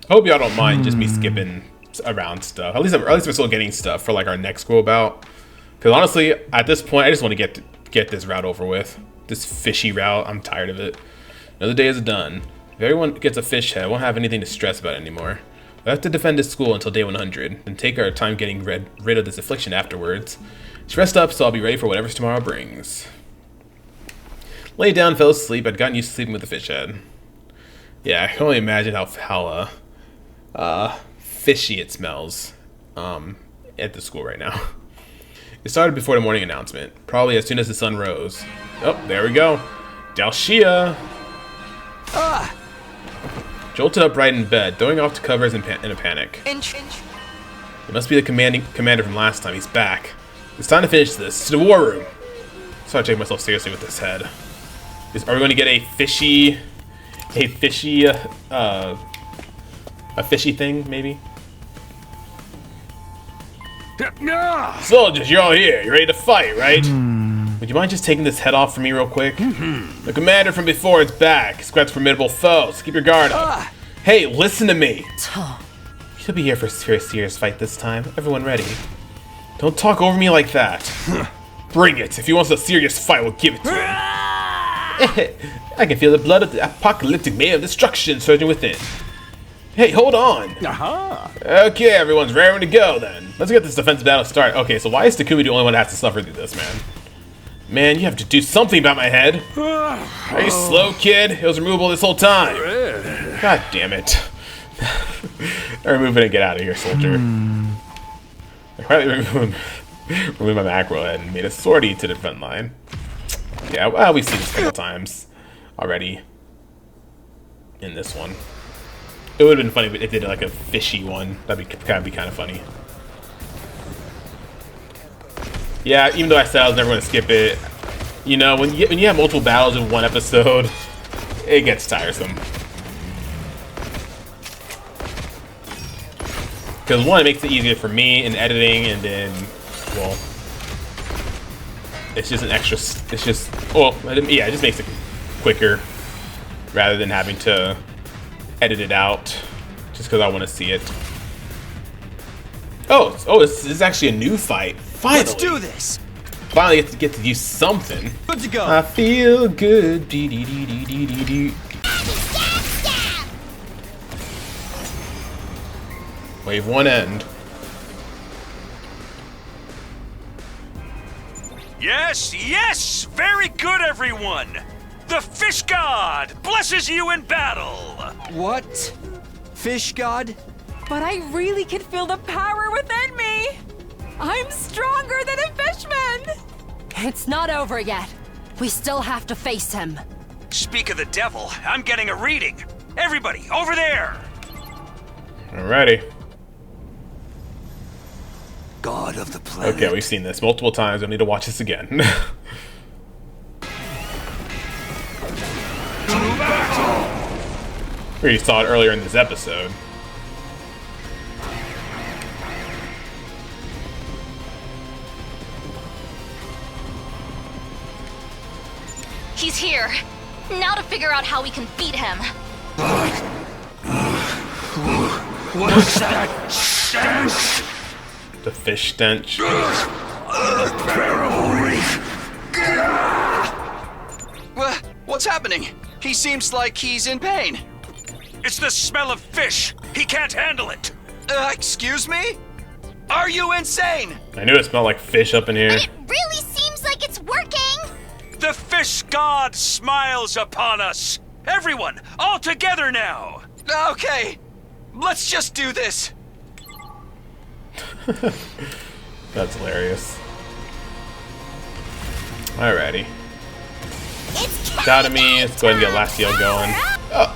I hope y'all don't mind just me skipping around stuff. At least we're still getting stuff for like our next go about. Because honestly, at this point, I just want to get this route over with. This fishy route, I'm tired of it. Another day is done. If everyone gets a fish head, I won't have anything to stress about anymore. I have to defend this school until day 100, and take our time getting rid of this affliction afterwards. Just rest up, so I'll be ready for whatever tomorrow brings. Lay down, fell asleep. I'd gotten used to sleeping with a fish head. Yeah, I can only imagine how fishy it smells at the school right now. It started before the morning announcement, probably as soon as the sun rose. Oh, there we go. Dalshia! Jolted upright in bed, throwing off to covers in a panic. It must be the commander from last time. He's back. It's time to finish this. To the war room. Start taking myself seriously with this head. Are we going to get a fishy thing, maybe? Soldiers, you're all here. You're ready to fight, right? Would you mind just taking this head off for me real quick? The commander from before is back. Squad's formidable foes. Keep your guard up. Hey, listen to me. You'll be here for a serious fight this time. Everyone ready? Don't talk over me like that. Bring it. If he wants a serious fight, we'll give it to him. I can feel the blood of the apocalyptic man of destruction surging within. Hey, hold on. Okay, everyone's raring to go then. Let's get this defensive battle started. Okay, so why is Takumi the only one that has to suffer through this, man? Man, you have to do something about my head. Are you slow, kid? It was removable this whole time. God damn it. Remove it and get out of here, soldier. I quietly remove my macro head and made a sortie to the front line. Yeah, well, we've seen this a couple times already in this one. It would have been funny if it did like a fishy one. That'd be kind of funny. Yeah, even though I said I was never going to skip it, you know, when you have multiple battles in one episode, it gets tiresome. Because one, it makes it easier for me in editing, and then, well, it's just an extra. It's just, well, yeah, it just makes it quicker rather than having to edit it out just because I want to see it. Oh, this is actually a new fight. Finally, let's do this. Finally, get to use something. Good to go. I feel good. Dee dee dee dee dee dee dee. Wave 1 end. Yes, yes! Very good, everyone! The Fish God blesses you in battle! What? Fish God? But I really can feel the power within me! I'm stronger than a fishman! It's not over yet. We still have to face him. Speak of the devil, I'm getting a reading. Everybody, over there! Alrighty. God of the planet. Okay, we've seen this multiple times. I need to watch this again. We already saw it earlier in this episode. He's here. Now to figure out how we can beat him. What's that stench? The fish stench. What's happening? He seems like he's in pain. It's the smell of fish. He can't handle it. Excuse me? Are you insane? I knew it smelled like fish up in here. It really seems like it's working. The Fish God smiles upon us. Everyone, all together now. Okay, let's just do this. That's hilarious. Alrighty. Shout at me. Let's go ahead and get Lastio going. Oh,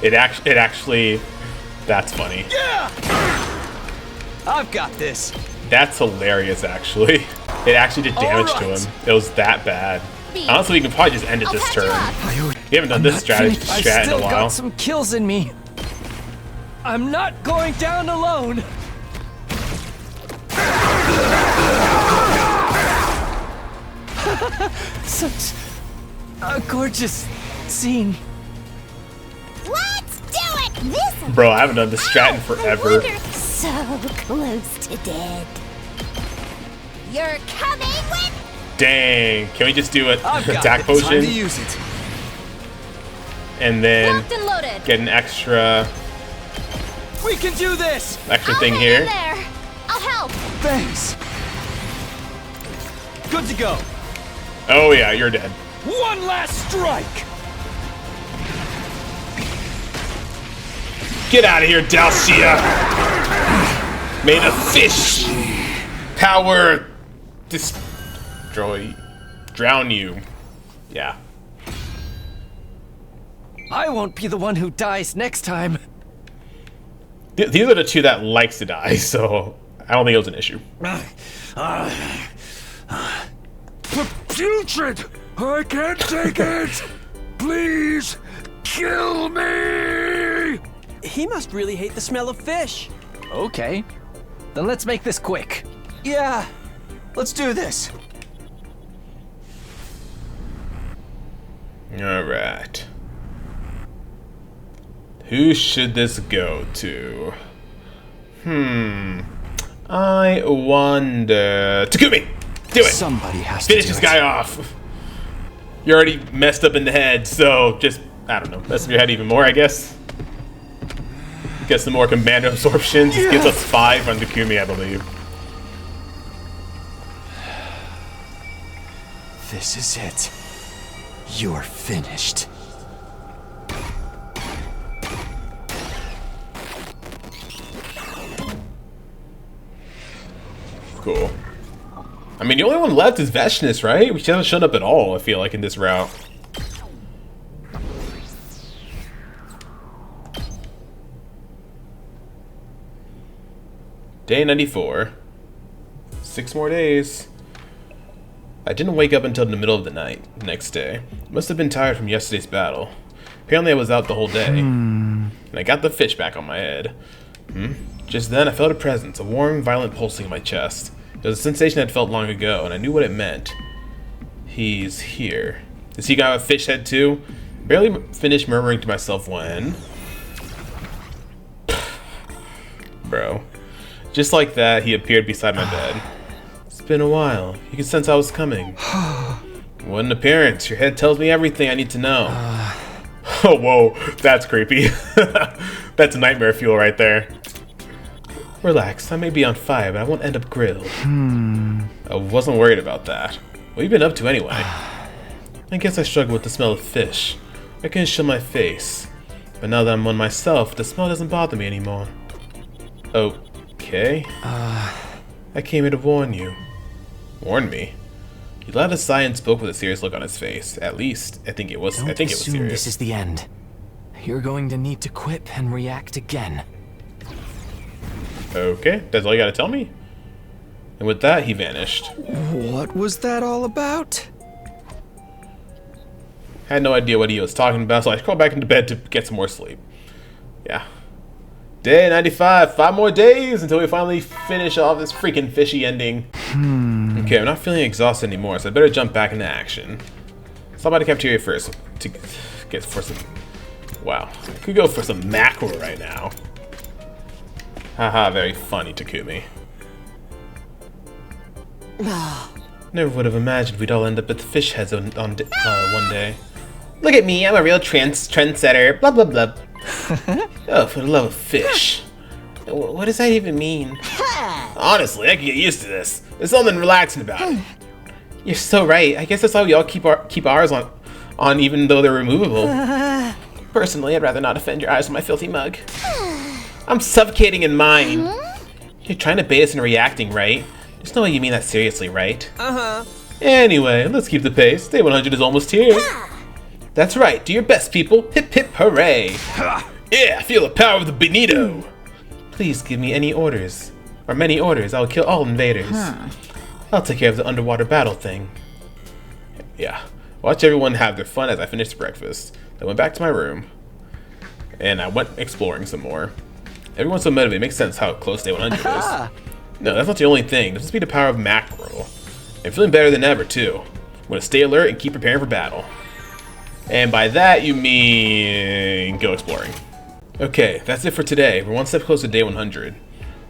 it actually. That's funny. Yeah! I've got this. That's hilarious, actually. It actually did damage to him. It was that bad. Honestly, we can probably just end it this turn. We haven't done this strat in a I still while. got some kills in me. I'm not going down alone. Such a gorgeous scene. Let's do it! This Bro, I haven't done this strat in forever. so close to dead. You're coming with Dang. Can we just do an I've got attack it. potion? Time to use it. And then Locked and loaded. get an extra We can do this. thing here. There. I'll help. Thanks. Good to go. Oh yeah, you're dead. One last strike. Get out of here, Dalcia! May the fish power drown you. Yeah. I won't be the one who dies next time. These are the two that likes to die, so I don't think it was an issue. Putrid! I can't take it! Please, kill me! He must really hate the smell of fish. Okay. Then let's make this quick. Yeah, let's do this. Alright. Who should this go to? I wonder... Takumi! Do it! Somebody has Finish to do this it. guy off. You're already messed up in the head, so just, I don't know, mess up your head even more, I guess. Get some more commando absorptions. This gives us 5 on Takumi, I believe. This is it. You're finished. Cool. I mean, the only one left is Veshness, right? We hasn't shown up at all, I feel like, in this route. Day 94. 6 more days. I didn't wake up until the middle of the night the next day. Must have been tired from yesterday's battle. Apparently I was out the whole day. And I got the fish back on my head. Just then I felt a presence, a warm, violent pulsing in my chest. It was a sensation I'd felt long ago, and I knew what it meant. He's here. Does he got a fish head too? Barely finished murmuring to myself when... Bro. Just like that, he appeared beside my bed. It's been a while. You could sense I was coming. What an appearance. Your head tells me everything I need to know. Oh, whoa. That's creepy. That's nightmare fuel right there. Relax. I may be on fire, but I won't end up grilled. I wasn't worried about that. What have you been up to anyway? I guess I struggle with the smell of fish. I couldn't show my face. But now that I'm one myself, the smell doesn't bother me anymore. Okay. I came here to warn you. Warn me? He let out a sigh and spoke with a serious look on his face. At least, I think it was serious. This is the end. You're going to need to quit and react again. Okay, that's all you gotta tell me? And with that, he vanished. What was that all about? Had no idea what he was talking about, so I crawled back into bed to get some more sleep. Yeah. Day 95, 5 more days until we finally finish off this freaking fishy ending. Okay, I'm not feeling exhausted anymore, so I better jump back into action. Stop by the cafeteria first to get for some... Wow, I could go for some mackerel right now. Haha, very funny, Takumi. Never would have imagined we'd all end up at the fish heads on one day. Look at me, I'm a real trendsetter, blah blah blah. Oh, for the love of fish. What does that even mean? Honestly, I can get used to this. There's something relaxing about it. You're so right. I guess that's how we all keep ours on even though they're removable. Personally, I'd rather not offend your eyes with my filthy mug. I'm suffocating in mine. You're trying to bait us into reacting, right? There's no way you mean that seriously, right? Anyway, let's keep the pace. Day 100 is almost here. That's right. Do your best, people. Hip hip hooray. Yeah, I feel the power of the Benito. Please give me any orders. Or many orders. I'll kill all invaders. I'll take care of the underwater battle thing. Yeah. Watch everyone have their fun as I finished breakfast. I went back to my room. And I went exploring some more. Everyone's so motivated. It makes sense how close Day 100 is. No, that's not the only thing. This must be the power of mackerel. I'm feeling better than ever, too. I'm going to stay alert and keep preparing for battle. And by that, you mean go exploring. Okay, that's it for today. We're one step closer to Day 100.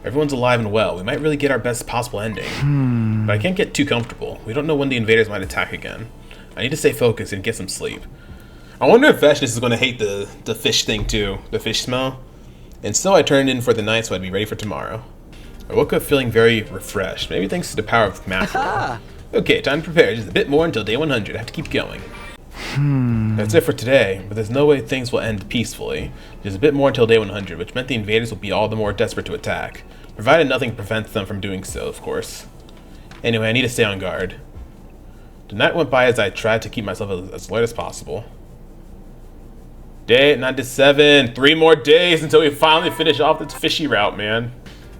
Everyone's alive and well. We might really get our best possible ending. But I can't get too comfortable. We don't know when the invaders might attack again. I need to stay focused and get some sleep. I wonder if Veshness is going to hate the fish thing, too. The fish smell. And so I turned in for the night so I'd be ready for tomorrow. I woke up feeling very refreshed, maybe thanks to the power of mackerel. Okay, time to prepare, just a bit more until Day 100. I have to keep going. That's it for today, but there's no way things will end peacefully. Just a bit more until Day 100, which meant the invaders will be all the more desperate to attack, provided nothing prevents them from doing so, of course. Anyway, I need to stay on guard. The night went by as I tried to keep myself as alert as possible. Day 97, 3 more days until we finally finish off this fishy route, man.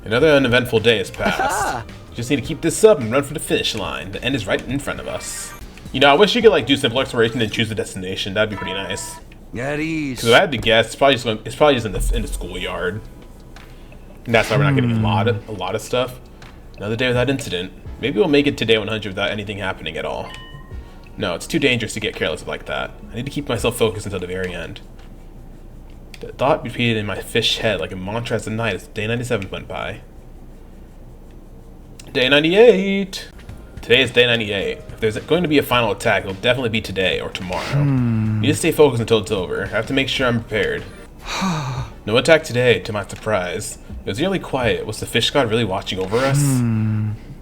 Another uneventful day has passed. Just need to keep this up and run for the finish line. The end is right in front of us. You know, I wish you could like do simple exploration and choose a destination. That'd be pretty nice. At ease. Because if I had to guess, it's probably just in the schoolyard. And that's why we're not getting a lot of stuff. Another day without incident. Maybe we'll make it to day 100 without anything happening at all. No, it's too dangerous to get careless like that. I need to keep myself focused until the very end. The thought repeated in my fish head like a mantra as the night as day 97 went by. Day 98! Today is day 98. If there's going to be a final attack, it'll definitely be today or tomorrow. Need to stay focused until it's over. I have to make sure I'm prepared. No attack today, to my surprise. It was really quiet. Was the fish god really watching over us?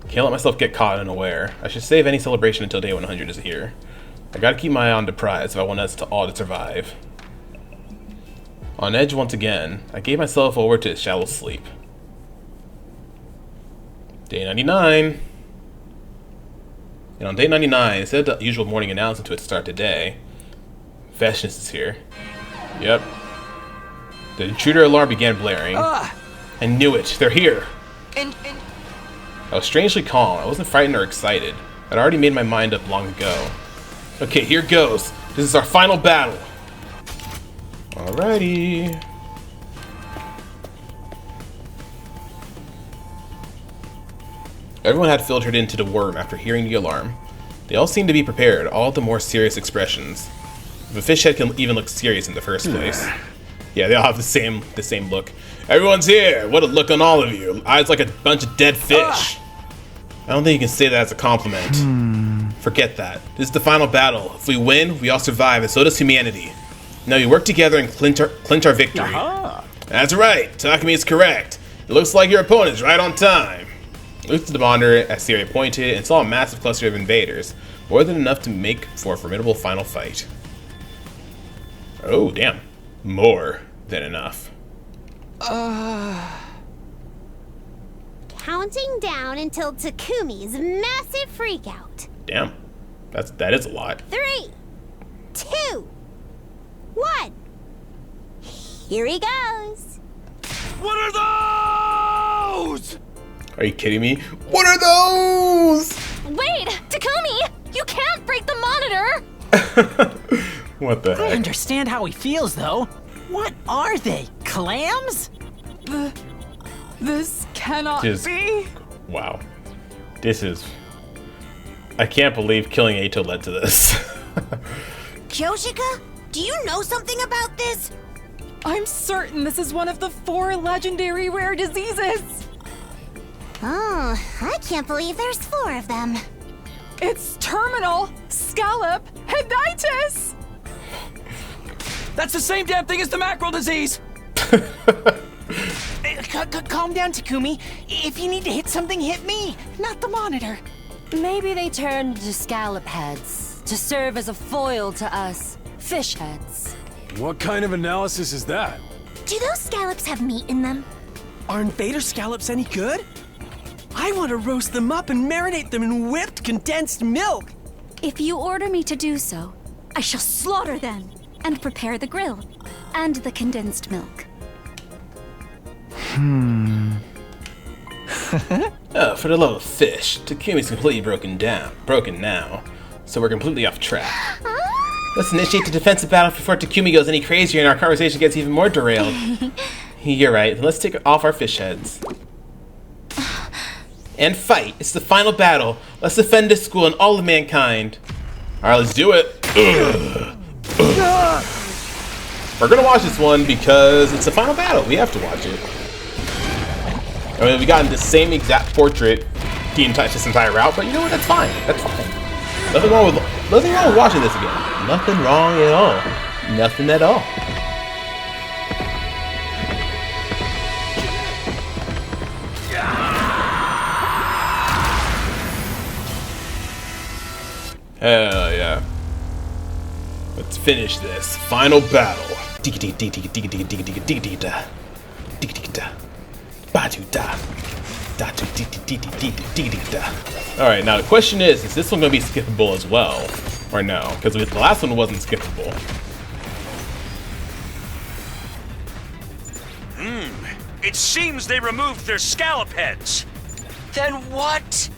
Can't let myself get caught unaware. I should save any celebration until day 100 is here. I gotta keep my eye on the prize if I want us to all to survive. On edge once again, I gave myself over to shallow sleep. Day 99. And on day 99, instead of the usual morning announcement to it start the day, Freshness is here. Yep. The intruder alarm began blaring. I knew it. They're here. I was strangely calm. I wasn't frightened or excited. I'd already made my mind up long ago. Okay, here goes. This is our final battle. Alrighty. Everyone had filtered into the worm after hearing the alarm. They all seemed to be prepared, all the more serious expressions. If a fish head can even look serious in the first place. Yeah, they all have the same look. Everyone's here! What a look on all of you! Eyes like a bunch of dead fish! I don't think you can say that as a compliment. Forget that. This is the final battle. If we win, we all survive, and so does humanity. Now we work together and clinch our victory. That's right! Takumi is correct. It looks like your opponent is right on time. I looked at the monitor as Siri pointed and saw a massive cluster of invaders. More than enough to make for a formidable final fight. Oh, damn. More than enough. Counting down until Takumi's massive freakout. Damn. That is a lot. 3, 2, 1. Here he goes. What are those? Are you kidding me? What are those? Wait! Takumi! You can't break the monitor! What the heck? I understand how he feels, though. What are they? Clams? This cannot be. Wow. This is... I can't believe killing Ato led to this. Kyoshika, do you know something about this? I'm certain this is one of the 4 legendary rare diseases. Oh, I can't believe there's 4 of them. It's terminal scallop henditis. That's the same damn thing as the mackerel disease. Calm down, Takumi. If you need to hit something, hit me, not the monitor. Maybe they turned to scallop heads to serve as a foil to us fish heads. What kind of analysis is that? Do those scallops have meat in them? Are invader scallops any good? I want to roast them up and marinate them in whipped condensed milk. If you order me to do so, I shall slaughter them and prepare the grill and the condensed milk. Oh, for the love of fish, Takumi's completely broken now, so we're completely off track. Let's initiate the defensive battle before Takumi goes any crazier and our conversation gets even more derailed. You're right, let's take off our fish heads. And fight! It's the final battle! Let's defend this school and all of mankind! Alright, let's do it! We're gonna watch this one because it's the final battle. We have to watch it. I mean, we got in the same exact portrait this entire route, but you know what? That's fine. That's fine. Nothing wrong with watching this again. Nothing wrong at all. Nothing at all. Hell yeah. Let's finish this. Final battle. Alright, now the question is this one going to be skippable as well? Or no? Because the last one wasn't skippable. It seems they removed their scallop heads. Then what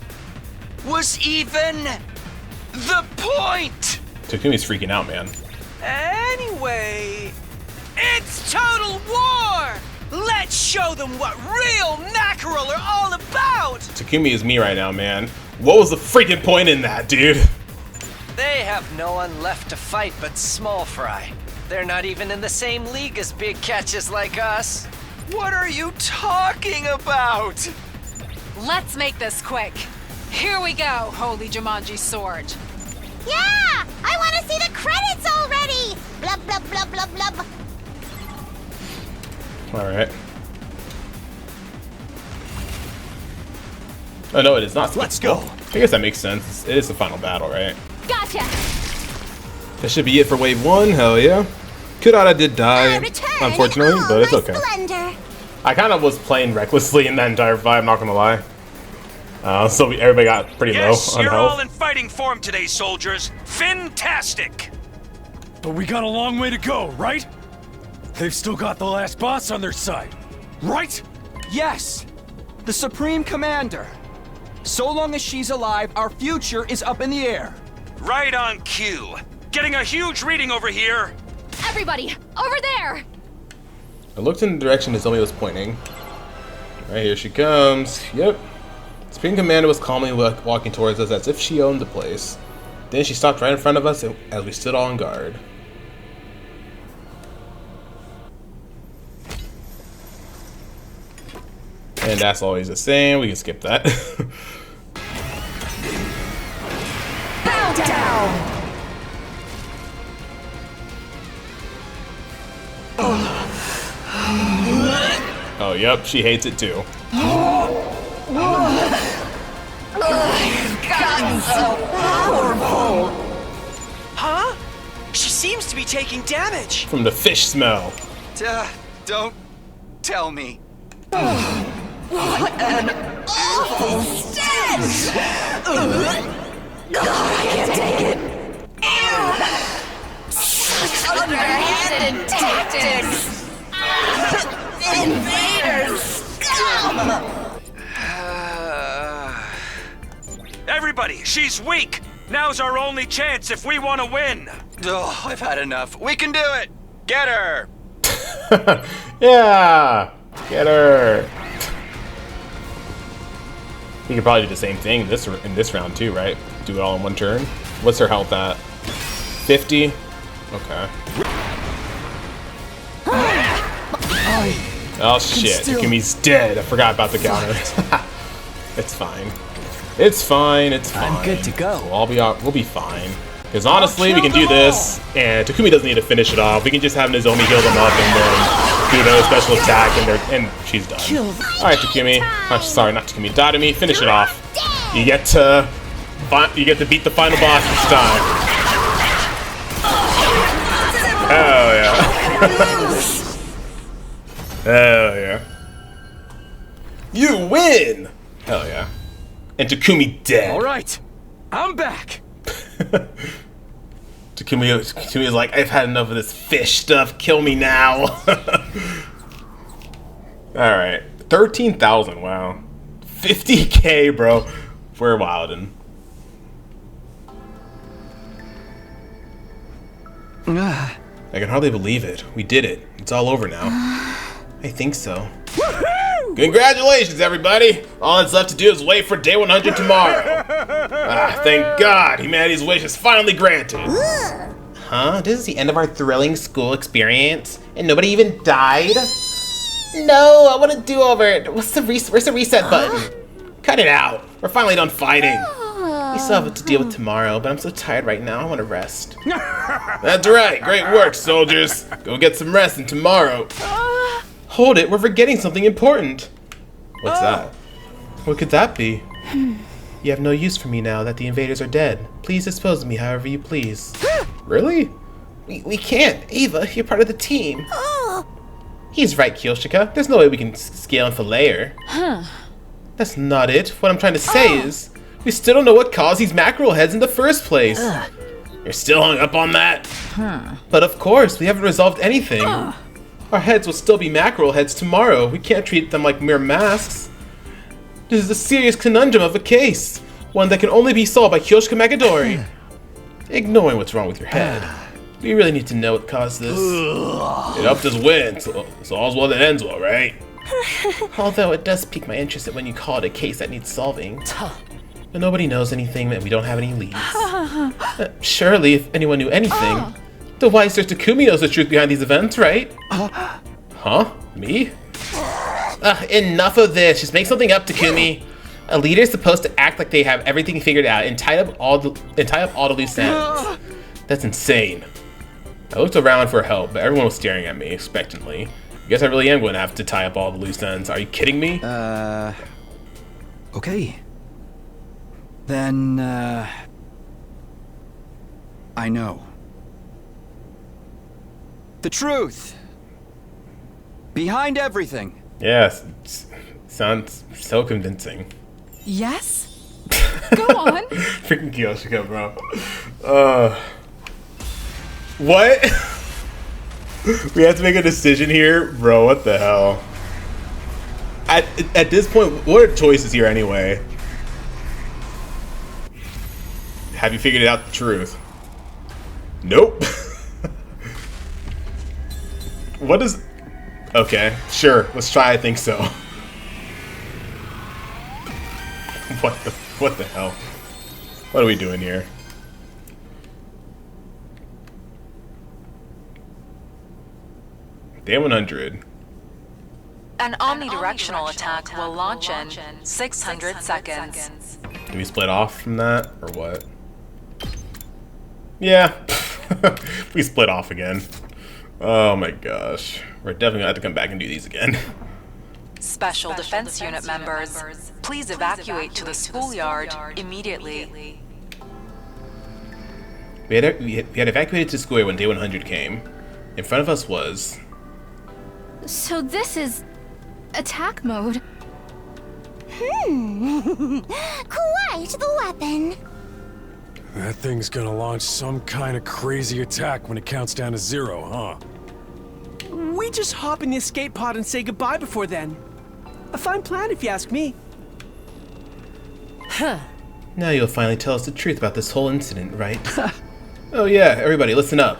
was even the point? Takumi's freaking out, man. Anyway, it's total war! Let's show them what real mackerel are all about! Takumi is me right now, man. What was the freaking point in that, dude? They have no one left to fight but small fry. They're not even in the same league as big catches like us. What are you talking about? Let's make this quick. Here we go, Holy Jumanji Sword. Yeah! I want to see the credits already! Blub, blub, blub, blub, blub. Alright. Oh, no, it is not. Let's go. I guess that makes sense. It is the final battle, right? Gotcha! That should be it for wave 1, hell yeah. Kurata did die, unfortunately, but it's okay. Splendor. I kind of was playing recklessly in that entire fight, I'm not gonna lie. So everybody got pretty low on You're all health. in fighting form today, soldiers. Fantastic! But we got a long way to go, right? They've still got the last boss on their side, right? Yes! The Supreme Commander. So long as she's alive, our future is up in the air. Right on cue. Getting a huge reading over here. Everybody, over there! I looked in the direction Izumi was pointing. Right, here she comes. Yep. Supreme Commander was calmly walking towards us as if she owned the place. Then she stopped right in front of us as we stood all on guard. And that's always the same. We can skip that. Bow down! Oh, yep, she hates it too. I've gotten so powerful! Huh? She seems to be taking damage. From the fish smell. Don't tell me. What an awful stench! God, I can't take it! Such underhanded tactics! Invaders! Scum! Everybody, she's weak. Now's our only chance if we want to win. Oh, I've had enough. We can do it. Get her. Yeah! Get her! You could probably do the same thing in this round too, right? Do it all in one turn. What's her health at? 50? Okay. Oh shit, Takumi's dead. I forgot about the counter. It's fine. It's fine, it's fine. I'm good to go. We'll be fine. Because honestly, we can do this, and Takumi doesn't need to finish it off. We can just have Nozomi heal them up and then do another special attack, and she's done. Alright, Takumi. Sorry, not Takumi. Dadami, finish it off. You get to beat the final boss this time. Oh yeah. Hell yeah. You win! Hell yeah. And Takumi dead. Alright, I'm back. Takumi is like, I've had enough of this fish stuff. Kill me now. Alright. 13,000, wow. 50k, bro. We're wildin'. I can hardly believe it. We did it. It's all over now. I think so. Congratulations, everybody! All that's left to do is wait for day 100 tomorrow. Thank God, humanity's wish is finally granted. Huh? This is the end of our thrilling school experience, and nobody even died? No, I want to do over. Where's the reset button? Cut it out. We're finally done fighting. We still have to deal with tomorrow, but I'm so tired right now. I want to rest. That's right. Great work, soldiers. Go get some rest, and tomorrow. Hold it, we're forgetting something important. What's that? What could that be? You have no use for me now that the invaders are dead. Please dispose of me however you please. Really? We can't. Ava, you're part of the team. He's right, Kyoshika. There's no way we can scale and fillet her. That's not it. What I'm trying to say is, we still don't know what caused these mackerel heads in the first place. You're still hung up on that? But of course, we haven't resolved anything. Our heads will still be mackerel heads tomorrow. We can't treat them like mere masks. This is a serious conundrum of a case. One that can only be solved by Kyoshika Magadori. Ignoring what's wrong with your head. We really need to know what caused this. It helped us win, so all's well that ends well, right? Although it does pique my interest when you call it a case that needs solving. But nobody knows anything and we don't have any leads. Surely, if anyone knew anything, the wise Sir Takumi knows the truth behind these events, right? Huh? Me? Enough of this. Just make something up, Takumi. A leader is supposed to act like they have everything figured out and tie up all the loose ends. That's insane. I looked around for help, but everyone was staring at me expectantly. I guess I really am going to have to tie up all the loose ends. Are you kidding me? Okay. Then, I know. The truth. Behind everything. Yes, sounds so convincing. Yes? Go on. Freaking Kyoshika, bro. What? We have to make a decision here? Bro, what the hell? At this point, what are choices here anyway? Have you figured out the truth? Nope. What is... Okay, sure. Let's try. I think so. What the hell? What are we doing here? Day 100. An omnidirectional attack will launch in 600 seconds. Do we split off from that, or what? Yeah. We split off again. Oh my gosh. We're definitely gonna have to come back and do these again. Special Defense Unit members, please evacuate to the schoolyard immediately. We had evacuated to school when day 100 came. In front of us was... So this is... attack mode. Quite the weapon. That thing's gonna launch some kind of crazy attack when it counts down to 0, huh? We just hop in the escape pod and say goodbye before then. A fine plan, if you ask me. Huh. Now you'll finally tell us the truth about this whole incident, right? Oh yeah, everybody listen up.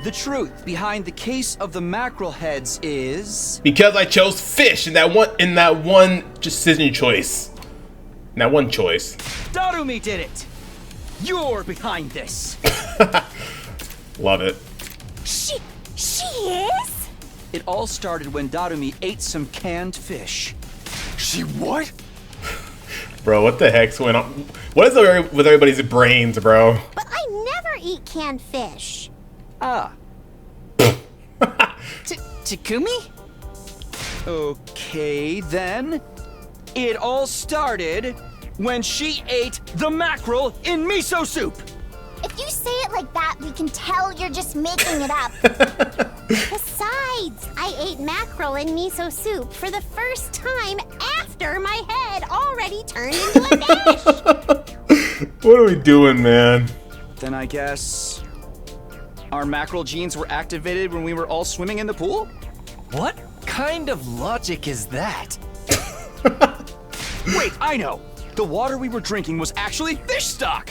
The truth behind the case of the mackerel heads is... Because I chose fish in that one decision choice. In that one choice. Darumi did it! You're behind this! Love it. She is? It all started when Darumi ate some canned fish. She what? Bro, what the heck's going on? What is with everybody's brains, bro? But I never eat canned fish. Ah. Takumi? Okay, then. It all started when she ate the mackerel in miso soup. If you say it like that, we can tell you're just making it up. Besides, I ate mackerel in miso soup for the first time after my head already turned into a fish. What are we doing, man? Then I guess... our mackerel genes were activated when we were all swimming in the pool? What kind of logic is that? Wait, I know! The water we were drinking was actually fish stock!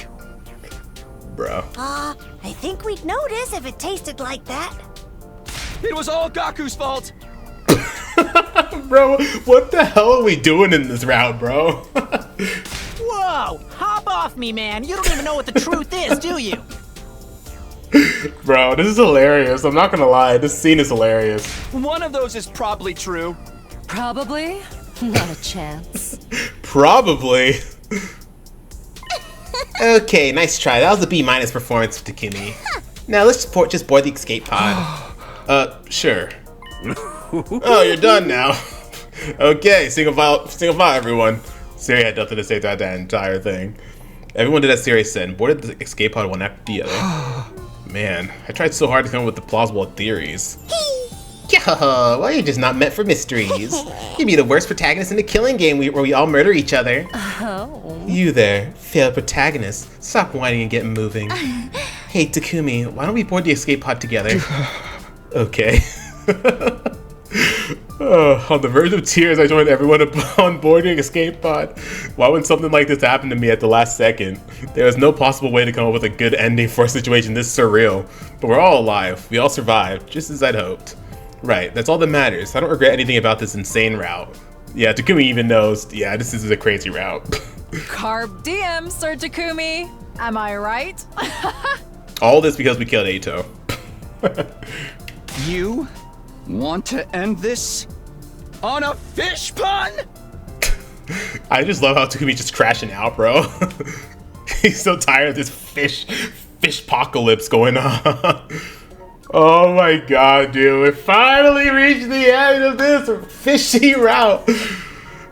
Bro. I think we'd notice if it tasted like that. It was all Gaku's fault! Bro, what the hell are we doing in this route, bro? Whoa! Hop off me, man! You don't even know what the truth is, do you? Bro, this is hilarious. I'm not gonna lie. This scene is hilarious. One of those is probably true. Probably? Not a chance. Probably. Okay, nice try. That was a B- performance for Takumi. Now let's just board the escape pod. Sure. Oh, you're done now. Okay, single file, everyone. Siri had nothing to say about that entire thing. Everyone did as Siri said and boarded the escape pod one after the other. Man, I tried so hard to come up with the plausible theories. Yo, well, you're just not meant for mysteries. You'd be the worst protagonist in the killing game where we all murder each other. Oh. You there, failed protagonist. Stop whining and get moving. Hey, Takumi, why don't we board the escape pod together? Okay. On the verge of tears, I joined everyone on boarding escape pod. Why would something like this happen to me at the last second? There is no possible way to come up with a good ending for a situation this surreal. But we're all alive. We all survived, just as I'd hoped. Right, that's all that matters. I don't regret anything about this insane route. Yeah, Takumi even knows, yeah, this is a crazy route. Carb diem, Sir Takumi. Am I right? All this because we killed Ato. You want to end this on a fish pun? I just love how Takumi's just crashing out, bro. He's so tired of this fish apocalypse going on. Oh my god, dude. We finally reached the end of this fishy route.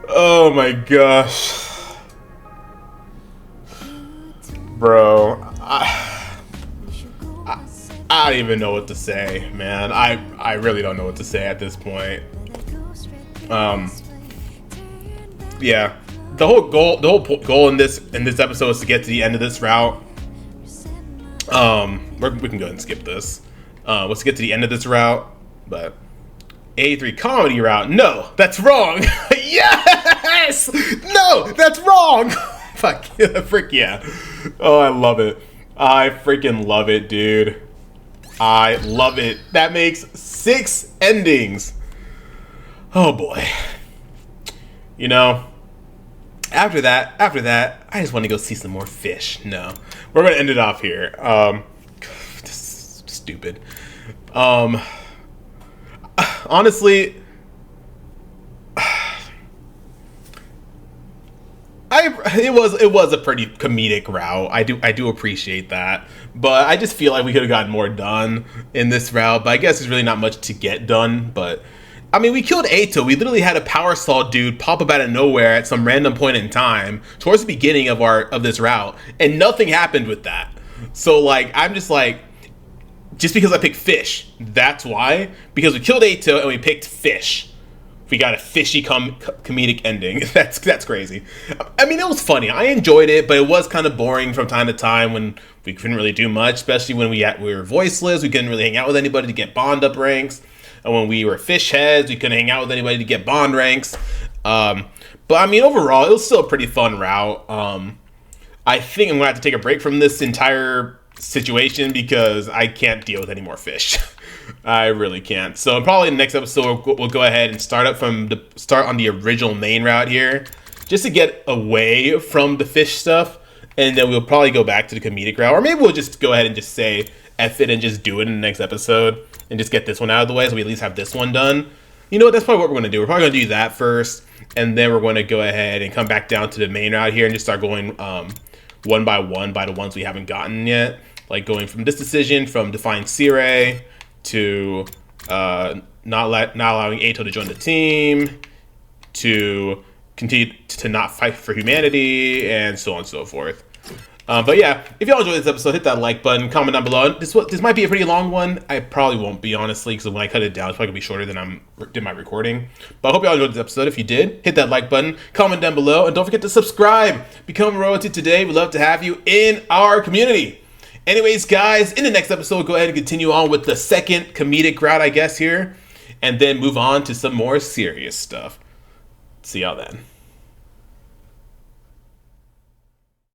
Oh my gosh. Bro, I don't even know what to say, man. I really don't know what to say at this point. Yeah, the whole goal in this episode is to get to the end of this route. We can go ahead and skip this. Let's get to the end of this route, but A3 comedy route. No, that's wrong. Yes, no, that's wrong. Fuck, frick yeah. Oh, I love it. I freaking love it, dude. I love it. That makes 6 endings. Oh boy. You know, after that, I just want to go see some more fish. No, we're gonna end it off here. Just stupid. Honestly, it was a pretty comedic route. I do appreciate that, but I just feel like we could have gotten more done in this route. But I guess there's really not much to get done. But I mean, we killed Ato. We literally had a power saw dude pop up out of nowhere at some random point in time towards the beginning of this route, and nothing happened with that. So like, I'm just like, just because I picked fish, that's why. Because we killed Ato and we picked fish, we got a fishy comedic ending. That's crazy. I mean, it was funny. I enjoyed it, but it was kind of boring from time to time when we couldn't really do much, especially when we were voiceless. We couldn't really hang out with anybody to get bond up ranks. And when we were fish heads, we couldn't hang out with anybody to get bond ranks. But I mean, overall, it was still a pretty fun route. I think I'm gonna have to take a break from this entire situation because I can't deal with any more fish. I really can't. So probably in the next episode we'll go ahead and start on the original main route here, just to get away from the fish stuff, and then we'll probably go back to the comedic route, or maybe we'll just go ahead and just say F it and just do it in the next episode and just get this one out of the way so we at least have this one done. You know what, that's probably what we're going to do. We're probably going to do that first, and then we're going to go ahead and come back down to the main route here and just start going one by one by the ones we haven't gotten yet. Like going from this decision, from Define Sire to not allowing Ato to join the team, to continue to not fight for humanity, and so on and so forth. But yeah, if y'all enjoyed this episode, hit that like button, comment down below. This might be a pretty long one. I probably won't be, honestly, because when I cut it down, it's probably going to be shorter than I did my recording. But I hope y'all enjoyed this episode. If you did, hit that like button, comment down below, and don't forget to subscribe. Become a royalty today. We'd love to have you in our community. Anyways, guys, in the next episode, go ahead and continue on with the second comedic route, I guess, here, and then move on to some more serious stuff. See y'all then.